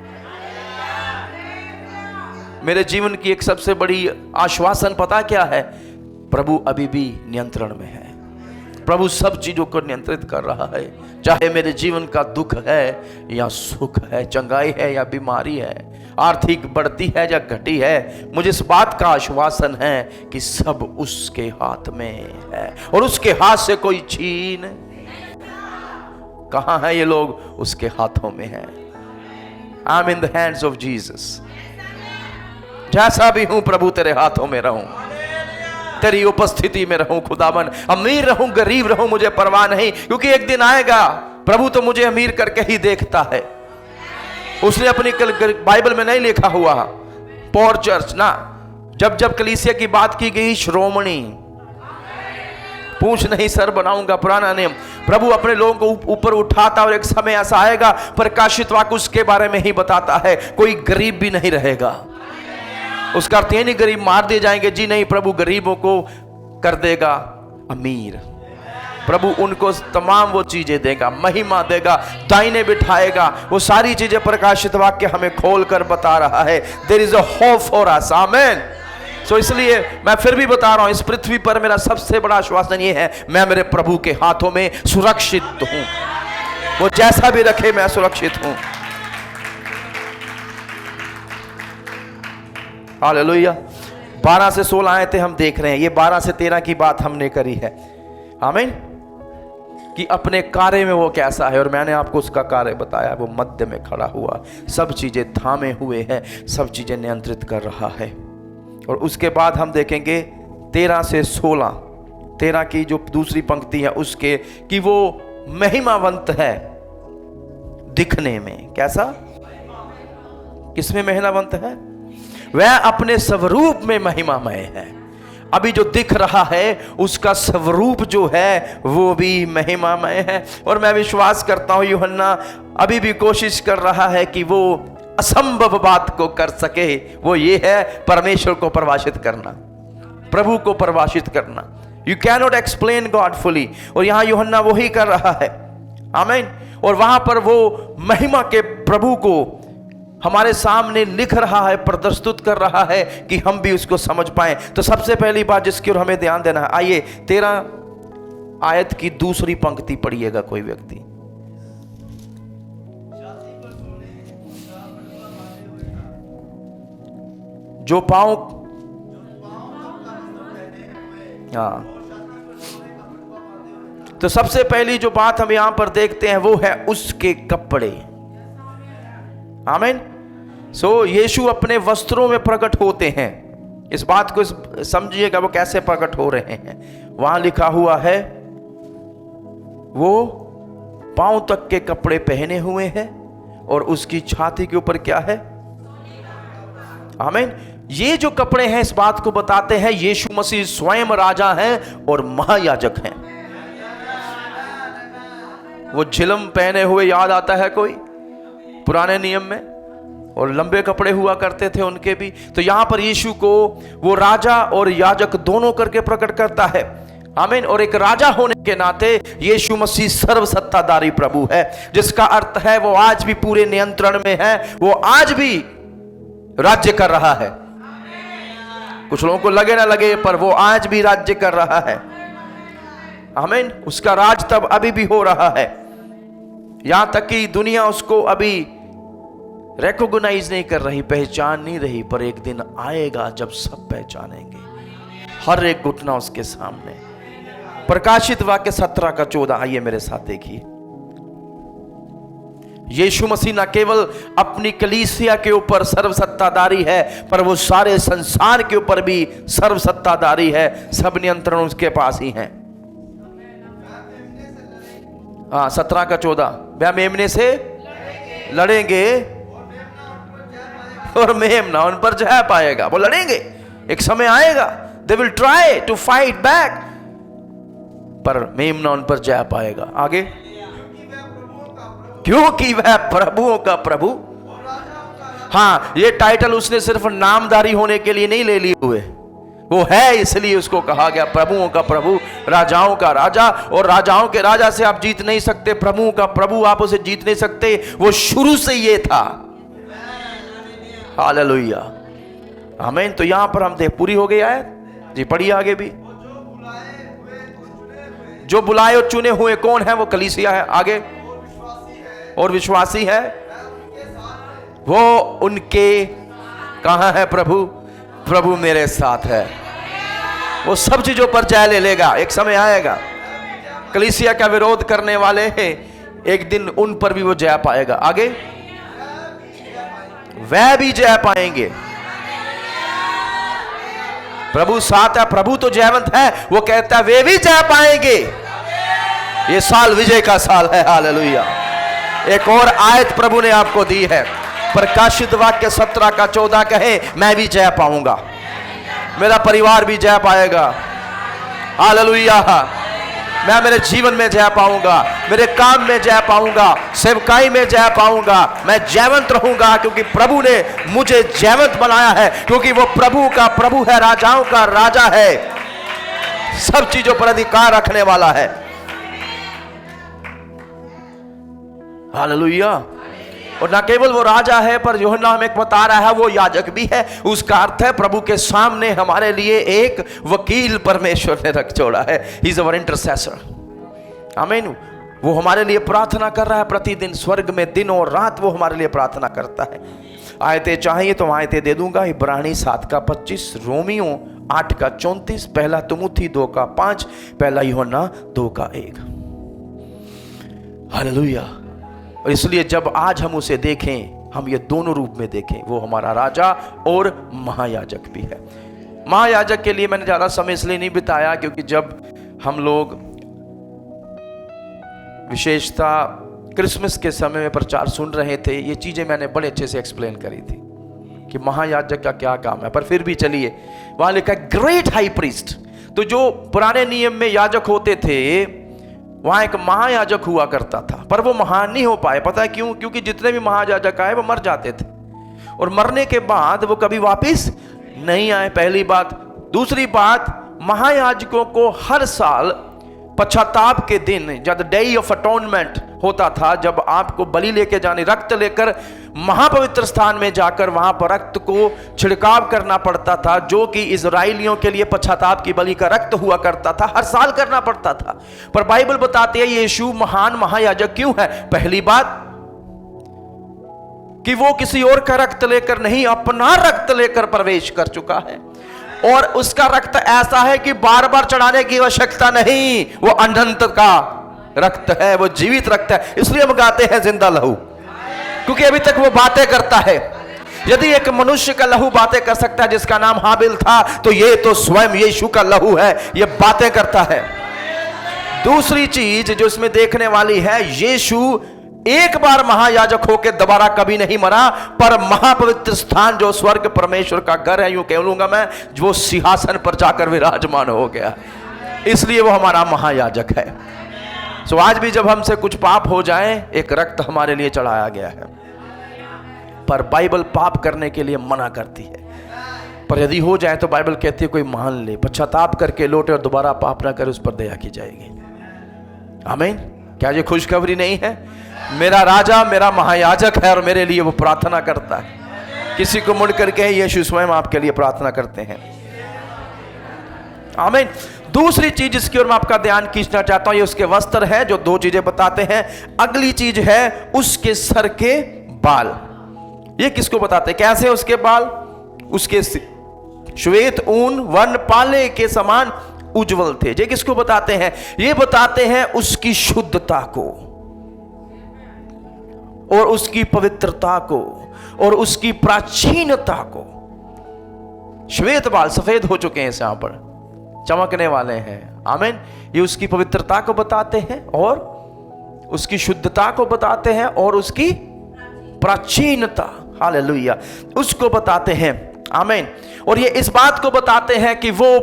मेरे जीवन की एक सबसे बड़ी आश्वासन पता क्या है? प्रभु अभी भी नियंत्रण में है। प्रभु सब चीजों को नियंत्रित कर रहा है। चाहे मेरे जीवन का दुख है या सुख है, चंगाई है या बीमारी है, आर्थिक बढ़ती है या घटी है, मुझे इस बात का आश्वासन है कि सब उसके हाथ में है और उसके हाथ से कोई छीन। कहां है ये लोग? उसके हाथों में है। I M in the hands of Jesus. जैसा भी हूं प्रभु तेरे हाथों में रहूं, तेरी उपस्थिति में रहूं खुदावन। अमीर रहूं, गरीब रहूं, मुझे परवाह नहीं, क्योंकि एक दिन आएगा प्रभु तो मुझे अमीर करके ही देखता है। उसने अपनी बाइबल में नहीं लिखा हुआ पोर चर्च ना, जब जब कलीसिया की बात की गई, श्रोमणी, पूछ नहीं सर बनाऊंगा, पुराना नियम। प्रभु अपने लोगों को ऊपर उठाता और एक समय ऐसा आएगा, प्रकाशित वाक्य उसके बारे में ही बताता है, कोई गरीब भी नहीं रहेगा। उसका अर्थ ये नहीं गरीब मार दिए जाएंगे, जी नहीं, प्रभु गरीबों को कर देगा अमीर। प्रभु उनको तमाम वो चीजें देगा, महिमा देगा, दाहिने बिठाएगा। वो सारी चीजें प्रकाशित वाक्य हमें खोल कर बता रहा है। There is a hope for us. आमीन। सो इसलिए मैं फिर भी बता रहा हूं, इस पृथ्वी पर मेरा सबसे बड़ा आश्वासन ये है, मैं मेरे प्रभु के हाथों में सुरक्षित हूं। वो जैसा भी रखे, मैं सुरक्षित हूं। हालेलुया। 12 से 16 आयतें हम देख रहे हैं। ये 12 से 13 की बात हमने करी है। आमीन। कि अपने कार्य में वो कैसा है, और मैंने आपको उसका कार्य बताया। वो मध्य में खड़ा हुआ, सब चीजें थामे हुए है, सब चीजें नियंत्रित कर रहा है। और उसके बाद हम देखेंगे 13 से 16, 13 की जो दूसरी पंक्ति है उसके, कि वो महिमावंत है दिखने में। कैसा? किसमें महिमावंत है? वह अपने स्वरूप में महिमामय है। अभी जो दिख रहा है उसका स्वरूप जो है वो भी महिमामय है। और मैं विश्वास करता हूं यूहन्ना अभी भी कोशिश कर रहा है कि वो असंभव बात को कर सके। वो ये है परमेश्वर को परिभाषित करना, प्रभु को परिभाषित करना। You can not explain God fully, और यहां यूहन्ना वही कर रहा है। आमीन। और वहां पर वो महिमा के प्रभु को हमारे सामने लिख रहा है, प्रदर्शित कर रहा है कि हम भी उसको समझ पाए। तो सबसे पहली बात जिसकी ओर हमें ध्यान देना है, आइए 13 आयत की दूसरी पंक्ति पढ़िएगा कोई व्यक्ति। जो पांव, हाँ तो सबसे पहली जो बात हम यहां पर देखते हैं वो है उसके कपड़े। आमीन। यीशु अपने वस्त्रों में प्रकट होते हैं। इस बात को समझिएगा वो कैसे प्रकट हो रहे हैं। वहां लिखा हुआ है वो पांव तक के कपड़े पहने हुए हैं और उसकी छाती के ऊपर क्या है? आमीन। ये जो कपड़े हैं इस बात को बताते हैं यीशु मसीह स्वयं राजा हैं और महायाजक हैं। वो झिलम पहने हुए याद आता है कोई पुराने नियम में, और लंबे कपड़े हुआ करते थे उनके भी। तो यहां पर यीशु को वो राजा और याजक दोनों करके प्रकट करता है। आमीन। और एक राजा होने के नाते यीशु मसीह सर्वसत्ताधारी प्रभु है, जिसका अर्थ है वो आज भी पूरे नियंत्रण में है, वो आज भी राज्य कर रहा है। कुछ लोगों को लगे ना लगे, पर वो आज भी राज्य कर रहा है। आमीन। उसका राज तब अभी भी हो रहा है, यहां तक कि दुनिया उसको अभी रिकॉग्नाइज नहीं कर रही, पहचान नहीं रही, पर एक दिन आएगा जब सब पहचानेंगे, हर एक घुटना उसके सामने। प्रकाशित वाक्य 17 का 14 आइए मेरे साथ देखिए। यीशु मसीह न केवल अपनी कलीसिया के ऊपर सर्वसत्ताधारी है, पर वो सारे संसार के ऊपर भी सर्वसत्ताधारी है। सब नियंत्रण उसके पास ही है। 17 का 14, वह मेमने से लड़ेंगे और मेमना उन पर जय पाएगा। वो लड़ेंगे, एक समय आएगा, they will try to fight back, पर मेमना उन पर जय पाएगा। आगे, क्योंकि वह प्रभुओं का प्रभु। हाँ, ये टाइटल उसने सिर्फ नामधारी होने के लिए नहीं ले लिए हुए, वो है इसलिए उसको कहा गया प्रभुओं का प्रभु, राजाओं का राजा। और राजाओं के राजा से आप जीत नहीं सकते, प्रभुओं का प्रभु आप उसे जीत नहीं सकते, वो शुरू से ये था। हालेलुया। आमीन। तो यहां पर हम देख, पूरी हो गई आयत जी, पढ़िए आगे भी। जो बुलाए और चुने हुए कौन है? वो कलीसिया है। आगे, और विश्वासी है, वो उनके कहां है? प्रभु। प्रभु मेरे साथ है। वो सब चीजों पर जय ले लेगा। एक समय आएगा कलीसिया का विरोध करने वाले हैं, एक दिन उन पर भी वो जय पाएगा। आगे, वह भी जय पाएंगे। प्रभु साथ है, प्रभु तो जयवंत है। वो कहता है वे भी जय पाएंगे। ये साल विजय का साल है। हालेलुया। एक और आयत प्रभु ने आपको दी है, प्रकाशित वाक्य 17 का 14 कहे, मैं भी जय पाऊंगा, मेरा परिवार भी जय पाएगा। हालेलुया। मैं मेरे जीवन में जय पाऊंगा, मेरे काम में जय पाऊंगा, सेवकाई में जय पाऊंगा। मैं जयवंत रहूंगा क्योंकि प्रभु ने मुझे जयवंत बनाया है, क्योंकि वो प्रभु का प्रभु है, राजाओं का राजा है, सब चीजों पर अधिकार रखने वाला है। हालेलुया। और ना केवल वो राजा है, पर यूहन्ना हमें बता रहा है वो याजक भी है। उसका अर्थ है प्रभु के सामने हमारे लिए एक वकील परमेश्वर ने रख छोड़ा है। He is our intercessor. आमीन। वो हमारे लिए प्रार्थना कर रहा है प्रतिदिन, स्वर्ग में दिन और रात वो हमारे लिए प्रार्थना करता है। आयतें चाहिए तो आयतें दे दूंगा। इब्रानी 7 का 25, रोमियो 8 का 34, पहला तिमुथी 2 का 5, पहला यूहन्ना 2 का 1। हालेलुया। और इसलिए जब आज हम उसे देखें, हम ये दोनों रूप में देखें, वो हमारा राजा और महायाजक भी है। महायाजक के लिए मैंने ज़्यादा समय इसलिए नहीं बिताया क्योंकि जब हम लोग विशेषता क्रिसमस के समय में प्रचार सुन रहे थे, ये चीज़ें मैंने बड़े अच्छे से एक्सप्लेन करी थी कि महायाजक का क्या काम है। पर फिर भी चलिए, वहाँ लिखा है ग्रेट हाई प्रीस्ट। तो जो पुराने नियम में याजक होते थे, वहां एक महायाजक हुआ करता था, पर वो महान नहीं हो पाए। पता है क्यों? क्योंकि जितने भी महायाजक आए वो मर जाते थे, और मरने के बाद वो कभी वापस नहीं आए, पहली बात। दूसरी बात, महायाजकों को हर साल पश्चाताप के दिन, जब डे ऑफ अटोनमेंट होता था, जब आपको बलि लेके जाने, रक्त लेकर महापवित्र स्थान में जाकर वहां पर रक्त को छिड़काव करना पड़ता था, जो कि इजराइलियों के लिए पश्चाताप की बलि का रक्त हुआ करता था, हर साल करना पड़ता था। पर बाइबल बताती है यीशु महान महायाजक क्यों है? पहली बात कि वो किसी और का रक्त लेकर नहीं, अपना रक्त लेकर प्रवेश कर चुका है। और उसका रक्त ऐसा है कि बार बार चढ़ाने की आवश्यकता नहीं, वो अनंत का रक्त है, वो जीवित रक्त है। इसलिए हम गाते हैं जिंदा लहू, क्योंकि अभी तक वो बातें करता है। यदि एक मनुष्य का लहू बातें कर सकता है जिसका नाम हाबिल था, तो ये तो स्वयं यीशु का लहू है, ये बातें करता है। दूसरी चीज जो इसमें देखने वाली है, यीशु एक बार महायाजक होकर दोबारा कभी नहीं मरा, पर महापवित्र स्थान जो स्वर्ग परमेश्वर का घर है, यूं कह लूंगा मैं, जो सिंहासन पर जाकर विराजमान हो गया, इसलिए वो हमारा महायाजक है। सो आज भी जब हमसे कुछ पाप हो जाए, एक रक्त हमारे लिए चढ़ाया गया है, पर बाइबल पाप करने के लिए मना करती है। पर यदि हो जाए तो बाइबल कहती है कोई मान ले, पश्चाताप करके लौटे और दोबारा पाप ना करे, उस पर दया की जाएगी। आमीन। क्या ये खुशखबरी नहीं है? मेरा राजा मेरा महायाजक है और मेरे लिए वो प्रार्थना करता है। किसी को मुड़ करके यीशु स्वयं आपके लिए प्रार्थना करते हैं। आमीन। दूसरी चीज जिसकी ओर मैं आपका ध्यान खींचना चाहता हूं, ये उसके वस्त्र है, जो दो चीजें बताते हैं। अगली चीज है उसके सर के बाल। ये किसको बताते हैं? कैसे उसके बाल? उसके श्वेत ऊन वर्ण पाले के समान उज्जवल थे। ये किसको बताते हैं? ये बताते हैं उसकी शुद्धता को और उसकी पवित्रता को और उसकी प्राचीनता को। श्वेत बाल सफेद हो चुके हैं, इस यहां पर चमकने वाले हैं। आमीन। ये उसकी पवित्रता को बताते हैं और उसकी शुद्धता को बताते हैं और उसकी प्राचीनता, हालेलुया, उसको बताते हैं। आमीन। और ये इस बात को बताते हैं कि वो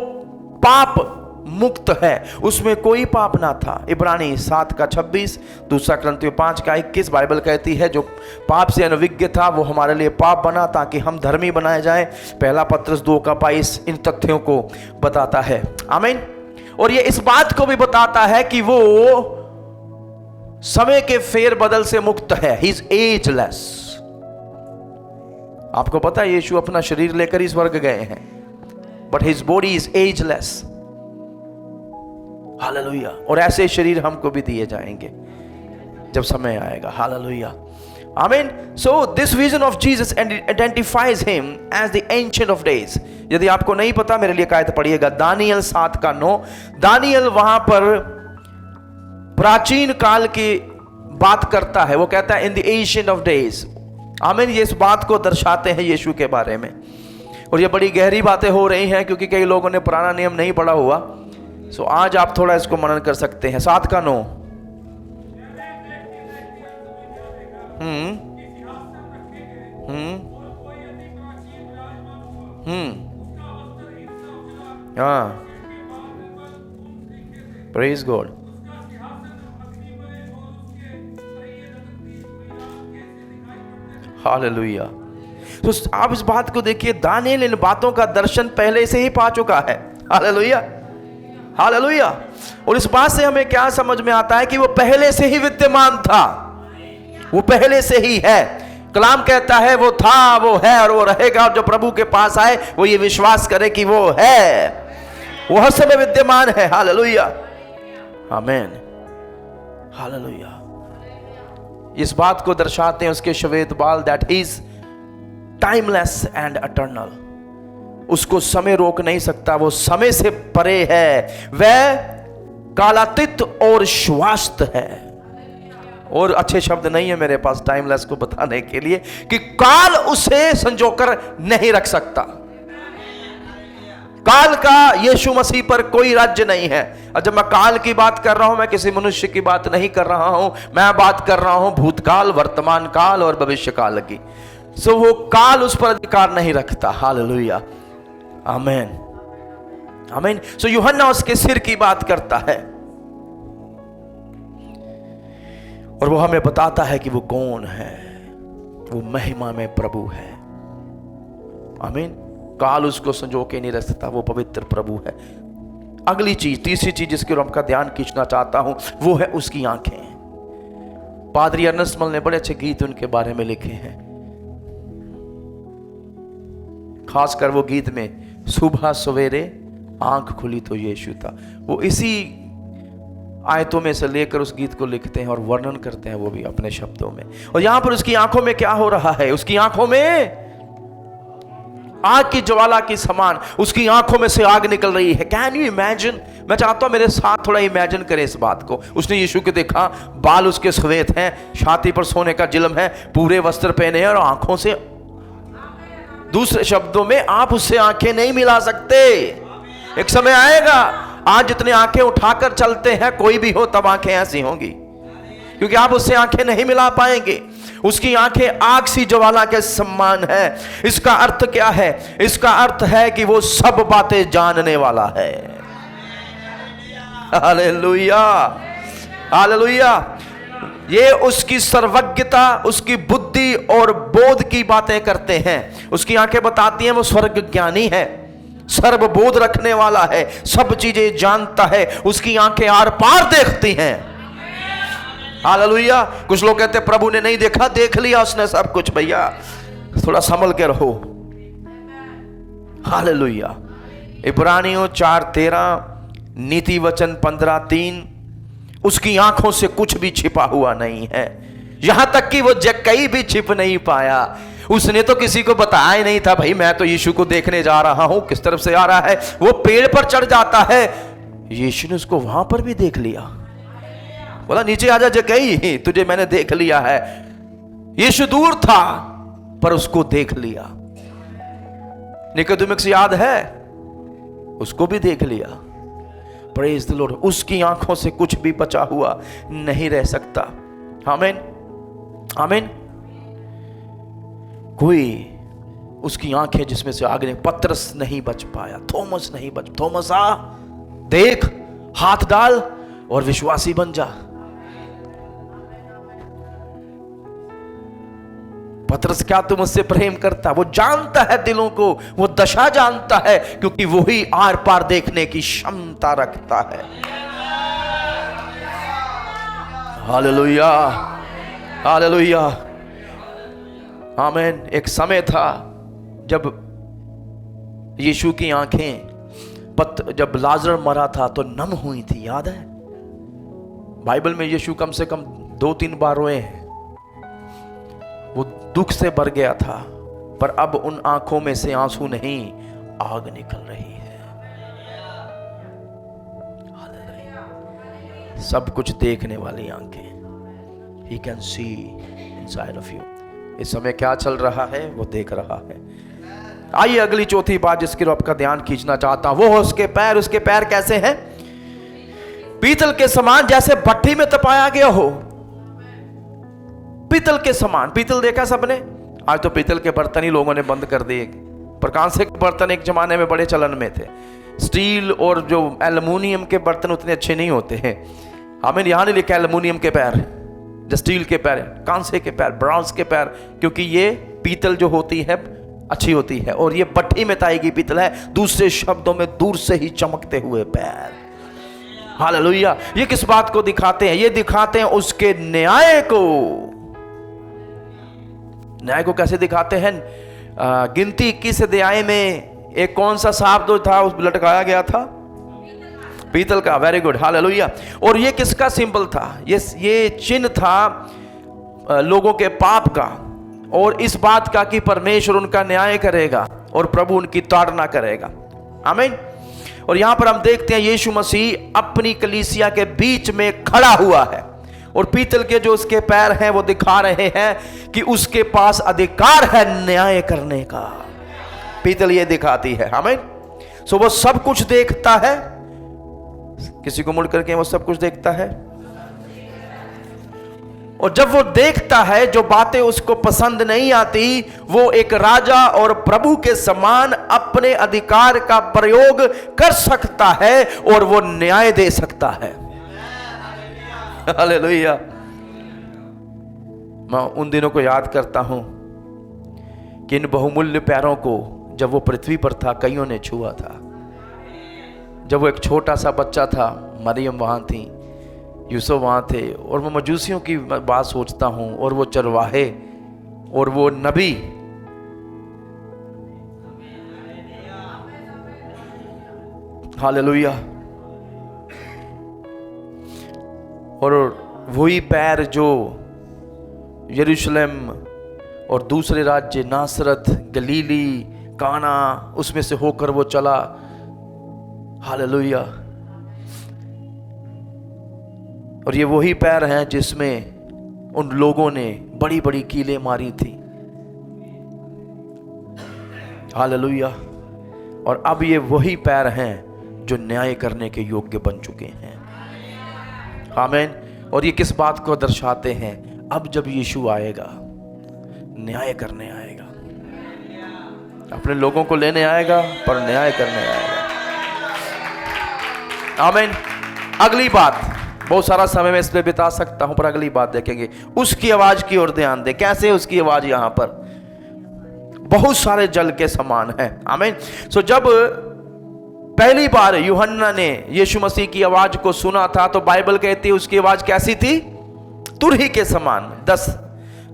पाप मुक्त है, उसमें कोई पाप ना था। इब्रानी 7:26, दूसरा कुरिन्थियों 5:21 बाइबल कहती है जो पाप से अनविज्ञ था वो हमारे लिए पाप बना ताकि हम धर्मी बनाए जाएं। पहला पत्रस 2:22 इन तथ्यों को बताता है। आमीन। और ये इस बात को भी बताता है कि वो समय के फेर बदल से मुक्त है। He is ageless. आपको पता है यीशु अपना शरीर लेकर इस स्वर्ग गए हैं, but his body is ageless. Hallelujah. और ऐसे शरीर हमको भी दिए जाएंगे जब समय आएगा। हालेलुया। आमीन। So this vision of Jesus identifies him as the ancient of days. यदि आपको नहीं पता, मेरे लिए आयत पढ़िएगा, दानियल 7:9। दानियल वहां पर प्राचीन काल की बात करता है। वो कहता है in the ancient of days. आमीन। ये इस बात को दर्शाते हैं यीशु के बारे में, और ये बड़ी गहरी बातें हो रही हैं क्योंकि कई लोगों ने पुराना नियम नहीं पढ़ा हुआ। सो आज आप थोड़ा इसको मनन कर सकते हैं। 7:9। हाँ, प्रेज गॉड। हालेलुया। तो आप इस बात को देखिए, दानिएल इन बातों का दर्शन पहले से ही पा चुका है। हालेलुया, हालेलुया। और इस बात से हमें क्या समझ में आता है कि वो पहले से ही विद्यमान था, वो पहले से ही है। कलाम कहता है वो था, वो है और वो रहेगा। और जो प्रभु के पास आए वो ये विश्वास करे कि वो है, वो हर समय विद्यमान है। हालेलुया, आमीन, हालेलुया। इस बात को दर्शाते हैं उसके श्वेत बाल, that is timeless and eternal. उसको समय रोक नहीं सकता, वो समय से परे है, वह कालातीत और श्वास्त है। और अच्छे शब्द नहीं है मेरे पास टाइमलेस को बताने के लिए कि काल उसे संजोकर नहीं रख सकता। काल का यीशु मसीह पर कोई राज्य नहीं है। और जब मैं काल की बात कर रहा हूं, मैं किसी मनुष्य की बात नहीं कर रहा हूं, मैं बात कर रहा हूं भूतकाल, वर्तमान काल और भविष्य काल की। सो वो काल उस पर अधिकार नहीं रखता। हालेलुया, आमीन, आमीन। सो यूहन्ना उसके सिर की बात करता है और वो हमें बताता है कि वो कौन है। वो महिमा में प्रभु है। आमीन। काल उसको संजो के नहीं रख सकता, वो पवित्र प्रभु है। अगली चीज, तीसरी चीज जिसकी ओर आपका ध्यान खींचना चाहता हूं, वो है उसकी आंखें। पादरी अर्नेस्ट मल ने बड़े अच्छे गीत उनके बारे में लिखे हैं, खासकर वो गीत में सुबह सवेरे आंख खुली तो यीशु था। वो इसी आयतों में से लेकर उस गीत को लिखते हैं और वर्णन करते हैं वो भी अपने शब्दों में। और यहां पर उसकी आंखों में क्या हो रहा है? उसकी आंखों में आग की ज्वाला की समान उसकी आंखों में से आग निकल रही है। Can you imagine? मैं चाहता हूं मेरे साथ थोड़ा इमेजिन करें इस बात को। उसने यीशु को देखा, बाल उसके सफेद हैं, छाती पर सोने का जिल्म है, पूरे वस्त्र पहने हैं और आंखों से, दूसरे शब्दों में आप उससे आंखें नहीं मिला सकते। एक समय आएगा, आज जितने आंखें उठाकर चलते हैं कोई भी हो, तब आंखें ऐसी होंगी, क्योंकि आप उससे आंखें नहीं मिला पाएंगे। उसकी आंखें आग सी ज्वाला के समान है। इसका अर्थ क्या है? इसका अर्थ है कि वो सब बातें जानने वाला है। हालेलुया, हालेलुया। ये उसकी सर्वज्ञता, उसकी बुद्धि और बोध की बातें करते हैं। उसकी आंखें बताती हैं वो स्वर्ग ज्ञानी है, सर्वबोध रखने वाला है, सब चीजें जानता है। उसकी आंखें आर पार देखती हैं। हालेलुया। कुछ लोग कहते हैं प्रभु ने नहीं देखा, देख लिया उसने सब कुछ। भैया थोड़ा संभल के रहो। हालेलुया। इब्रानियों 4:13, नीति वचन 15:3, उसकी आंखों से कुछ भी छिपा हुआ नहीं है, यहां तक कि वो जक्कई भी छिप नहीं पाया। उसने तो किसी को बताया ही नहीं था, भाई मैं तो यीशु को देखने जा रहा हूं, किस तरफ से आ रहा है। वो पेड़ पर चढ़ जाता है, यीशु ने उसको वहां पर भी देख लिया, बोला नीचे आजा जक्कई, तुझे मैंने देख लिया है। यीशु दूर था पर उसको देख लिया। निकोदेमुस याद है, उसको भी देख लिया। Praise the Lord. उसकी आंखों से कुछ भी बचा हुआ नहीं रह सकता। आमीन, आमीन। कोई उसकी आंखें जिसमें से आग ने, पतरस नहीं बच पाया, थॉमस नहीं बच, थॉमस आ देख, हाथ डाल और विश्वासी बन जा। पतरस क्या तुम उससे प्रेम करता? वो जानता है दिलों को, वो दशा जानता है, क्योंकि वो ही आर पार देखने की क्षमता रखता है। हालेलुया, हालेलुया, आमीन। एक समय था जब यीशु की आंखें जब लाजर मरा था तो नम हुई थी, याद है? बाइबल में यीशु कम से कम 2-3 बार रोए हैं। वो दुख से भर गया था, पर अब उन आंखों में से आंसू नहीं, आग निकल रही है। सब कुछ देखने वाली आंखें। He can see inside of you। इस समय क्या चल रहा है वो देख रहा है। आइए अगली चौथी बात जिसकी आपका ध्यान खींचना चाहता हूं, वो उसके पैर। उसके पैर कैसे हैं? पीतल के समान, जैसे भट्टी में तपाया गया हो, पीतल के समान। पीतल देखा सबने? आज तो पीतल के बर्तन ही लोगों ने बंद कर दिए, पर कांसे के बर्तन एक जमाने में बड़े चलन में थे। स्टील और जो एल्युमिनियम के बर्तन उतने अच्छे नहीं होते हैं। हमें यहां नहीं लिखा एल्युमिनियम के पैर, जो स्टील के पैर, कांसे के पैर, ब्रॉन्ज के पैर, क्योंकि ये पीतल जो होती है अच्छी होती है, और ये भट्टी में ताई गई पीतल है। दूसरे शब्दों में दूर से ही चमकते हुए पैर। हालेलुया। ये किस बात को दिखाते हैं? ये दिखाते हैं उसके न्याय को। न्याय को कैसे दिखाते हैं? गिनती 21 अध्याय में एक कौन सा सांप जो था उस लटकाया गया था? पीतल का। Very good, hallelujah. और ये किसका सिंबल था? ये चिन्ह था लोगों के पाप का, और इस बात का कि परमेश्वर उनका न्याय करेगा और प्रभु उनकी ताड़ना करेगा। आमीन। और यहां पर हम देखते हैं यीशु मसीह अपनी कलीसिया के बीच में खड़ा हुआ है, और पीतल के जो उसके पैर हैं वो दिखा रहे हैं कि उसके पास अधिकार है न्याय करने का। पीतल ये दिखाती है। आमीन। सो वो सब कुछ देखता है। किसी को मुड़ करके वो सब कुछ देखता है, और जब वो देखता है जो बातें उसको पसंद नहीं आती, वो एक राजा और प्रभु के समान अपने अधिकार का प्रयोग कर सकता है और वो न्याय दे सकता है। हालेलुया। मैं उन दिनों को याद करता हूं कि इन बहुमूल्य पैरों को जब वो पृथ्वी पर था कईयों ने छुआ था। जब वो एक छोटा सा बच्चा था, मरियम वहां थी, यूसुफ वहां थे, और मैं मजूसियों की बात सोचता हूं, और वो चरवाहे और वो नबी, हालेलुया। और वही पैर जो यरूशलेम और दूसरे राज्य नासरत, गलीली, काना उसमें से होकर वो चला। हालेलुया। और ये वही पैर हैं जिसमें उन लोगों ने बड़ी बड़ी कीलें मारी थी। हालेलुया। और अब ये वही पैर हैं जो न्याय करने के योग्य बन चुके हैं। आमीन। और ये किस बात को दर्शाते हैं? अब जब यीशु आएगा, न्याय करने आएगा, अपने लोगों को लेने आएगा, पर न्याय करने आएगा। आमीन। अगली बात, बहुत सारा समय मैं इस पे बिता सकता हूं, पर अगली बात देखेंगे। उसकी आवाज की ओर ध्यान दें। कैसे उसकी आवाज? यहां पर बहुत सारे जल के समान है। आमीन। सो जब पहली बार यूहन्ना ने यीशु मसीह की आवाज को सुना था, तो बाइबल कहती है उसकी आवाज कैसी थी? तुरही के समान। 10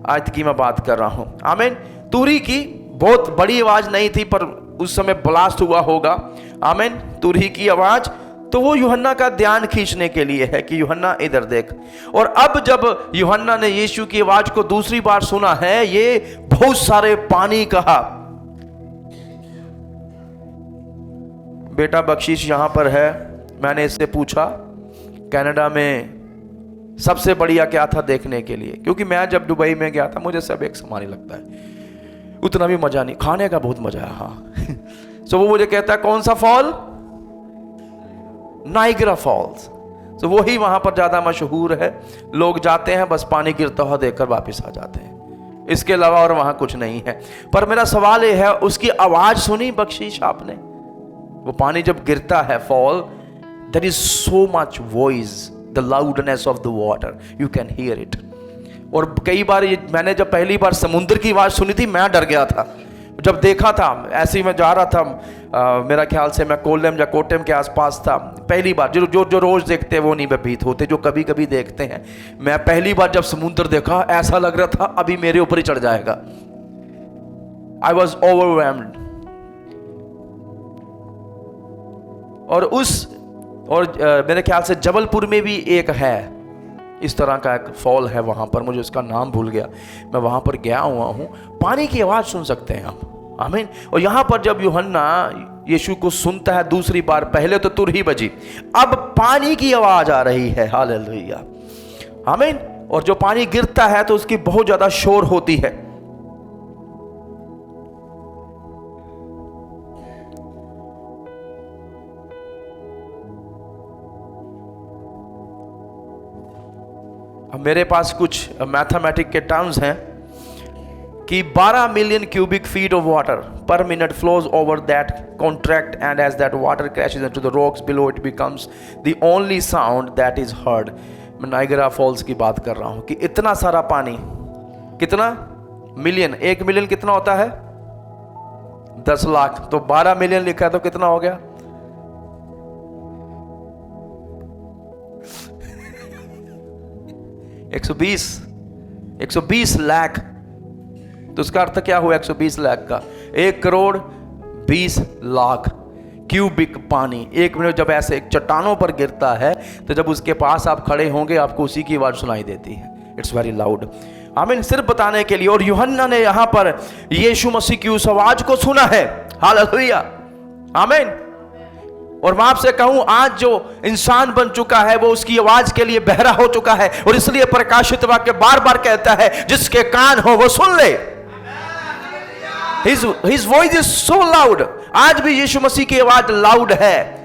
आयत की मैं बात कर रहा हूं। आमीन। तुरही की बहुत बड़ी आवाज नहीं थी, पर उस समय ब्लास्ट हुआ होगा। आमीन। तुरही की आवाज, तो वो यूहन्ना का ध्यान खींचने के लिए है कि यूहन्ना इधर देख। और अब जब यूहन्ना ने यीशु की आवाज को दूसरी बार सुना है, ये बहुत सारे पानी कहा। बेटा बख्शीश यहां पर है। मैंने इससे पूछा कनाडा में सबसे बढ़िया क्या था देखने के लिए, क्योंकि मैं जब दुबई में गया था मुझे सब एक समान ही लगता है, उतना भी मजा नहीं, खाने का बहुत मजा है। हाँ। सो वो मुझे कहता है कौन सा फॉल? Niagara Falls. तो वही वहां पर ज्यादा मशहूर है। लोग जाते हैं, बस पानी गिरता हुआ देखकर वापस आ जाते हैं, इसके अलावा और वहां कुछ नहीं है। पर मेरा सवाल यह है, उसकी आवाज सुनी बख्शीश आपने? वो पानी जब गिरता है, fall, there is so much voice, the loudness of the water, you can hear it. और कई बार मैंने जब पहली बार समुद्र की आवाज सुनी थी, मैं डर गया था जब देखा था। ऐसे ही मैं जा रहा था, मेरा ख्याल से मैं कोल्लम या कोट्टम के आसपास था। पहली बार जो रोज देखते हैं वो नहीं भयभीत होते, जो कभी kभी देखते हैं। मैं पहली बार जब समुद्र देखा, ऐसा लग रहा था अभी मेरे ऊपर ही चढ़ जाएगा। I was overwhelmed. और मेरे ख्याल से जबलपुर में भी एक है इस तरह का एक फॉल है वहां पर, मुझे उसका नाम भूल गया। मैं वहां पर गया हुआ हूं। पानी की आवाज सुन सकते हैं आप। आमीन। और यहां पर जब यूहन्ना यीशु को सुनता है दूसरी बार, पहले तो तुरही बजी, अब पानी की आवाज आ रही है। हालेलुया। आमीन। और जो पानी गिरता है तो उसकी बहुत ज्यादा शोर होती है। अब मेरे पास कुछ मैथमेटिक के टर्म्स हैं कि 12 million cubic feet of water per minute flows over that contract, and as that water crashes into the rocks below it becomes the only sound that is heard. मैं नाइग्रा फॉल्स की बात कर रहा हूं कि इतना सारा पानी, कितना मिलियन, 1 मिलियन कितना होता है? 10 लाख। तो 12 मिलियन लिखा है तो कितना हो गया? 120 लाख। तो उसका अर्थ क्या हुआ 120 लाख का? 1,20,00,000 क्यूबिक पानी 1 मिनट जब ऐसे एक चट्टानों पर गिरता है, तो जब उसके पास आप खड़े होंगे आपको उसी की आवाज सुनाई देती है। It's very loud. आमीन। सिर्फ बताने के लिए। और यूहन्ना ने यहां पर यीशु मसीह की उस आवाज को सुना है। हालेलुया। आमीन। और मैं आपसे कहूं, आज जो इंसान बन चुका है वो उसकी आवाज के लिए बहरा हो चुका है, और इसलिए प्रकाशित वाक्य बार बार कहता है जिसके कान हो वो सुन ले। His voice is so loud। आज भी यीशु मसीह की आवाज लाउड है।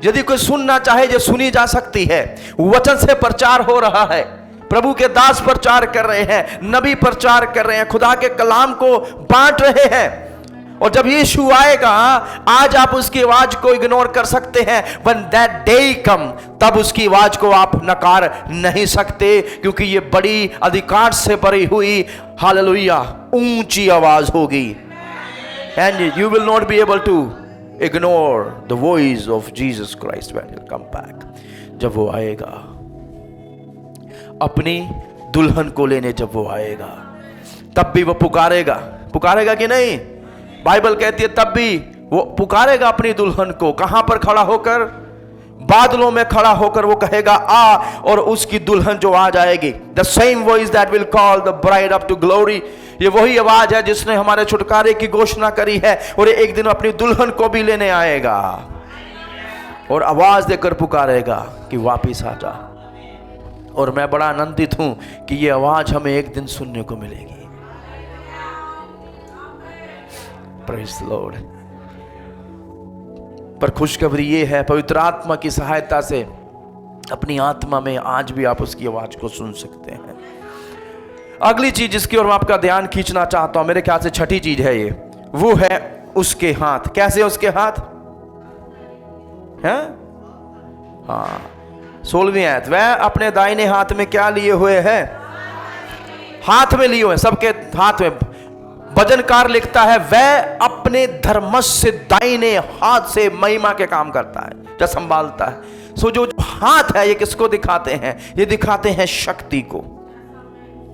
यदि कोई सुनना चाहे जो सुनी जा सकती है। वचन से प्रचार हो रहा है, प्रभु के दास प्रचार कर रहे हैं, नबी प्रचार कर रहे हैं, खुदा के कलाम को बांट रहे हैं। और जब यीशु आएगा, आज आप उसकी आवाज को इग्नोर कर सकते हैं, when that day come, तब उसकी आवाज को आप नकार नहीं सकते, क्योंकि ये बड़ी अधिकार से भरी हुई, हालेलुया, ऊंची आवाज होगी। And you will not be able to ignore the voice of Jesus Christ when he'll come back। जब वो आएगा अपनी दुल्हन को लेने, जब वो आएगा तब भी वो पुकारेगा। पुकारेगा कि नहीं? बाइबल कहती है तब भी वो पुकारेगा अपनी दुल्हन को। कहां पर खड़ा होकर? बादलों में खड़ा होकर वो कहेगा आ, और उसकी दुल्हन जो आ जाएगी। The same voice that will call the bride up to glory, ये वही आवाज है जिसने हमारे छुटकारे की घोषणा करी है, और एक दिन अपनी दुल्हन को भी लेने आएगा और आवाज देकर पुकारेगा कि वापिस आ जा। और मैं बड़ा आनंदित हूं कि ये आवाज हमें एक दिन सुनने को मिलेगी। Praise the Lord. पर खुशखबरी ये है, पवित्र आत्मा की सहायता से अपनी आत्मा में आज भी आप उसकी आवाज को सुन सकते हैं। अगली चीज जिसकी ओर मैं आपका ध्यान खींचना चाहता हूं, मेरे ख्याल से छठी चीज है ये, वो है उसके हाथ। कैसे उसके हाथ हैं? हाँ, 16वीं आयत, वह अपने दाहिने हाथ में क्या लिए हुए है? हाथ में लिए हुए, सबके हाथ में। भजनकार लिखता है वह अपने धर्मश से दाहिने हाथ से महिमा के काम करता है, जो संभालता है। सो जो हाथ है ये किसको दिखाते हैं? ये दिखाते हैं शक्ति को,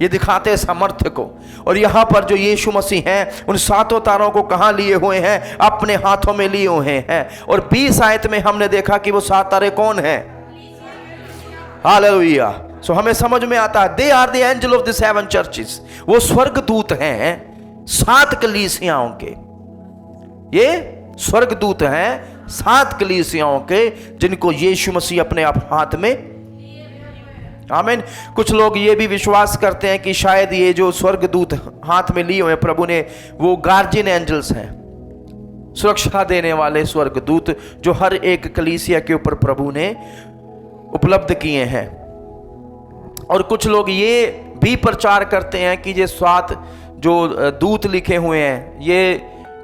ये दिखाते हैं सामर्थ्य को। और यहां पर जो यीशु मसीह हैं उन 7 तारों को कहां लिए हुए हैं? अपने हाथों में लिए हुए हैं। और 20 आयत में हमने देखा कि वो 7 तारे कौन हैं? हालेलुया। सो हमें समझ में आता है they are the angel of the 7 churches, वो स्वर्गदूत हैं 7 कलीसियाओं के। ये स्वर्गदूत हैं 7 कलीसियाओं के, जिनको यीशु मसीह अपने आप हाथ में। आमीन। कुछ लोग ये भी विश्वास करते हैं कि शायद ये जो स्वर्गदूत हाथ में लिए हुए प्रभु ने, वो गार्जियन एंजल्स हैं, सुरक्षा देने वाले स्वर्गदूत, जो हर एक कलीसिया के ऊपर प्रभु ने उपलब्ध किए हैं। और कुछ लोग ये भी प्रचार करते हैं कि ये 7 जो दूत लिखे हुए हैं ये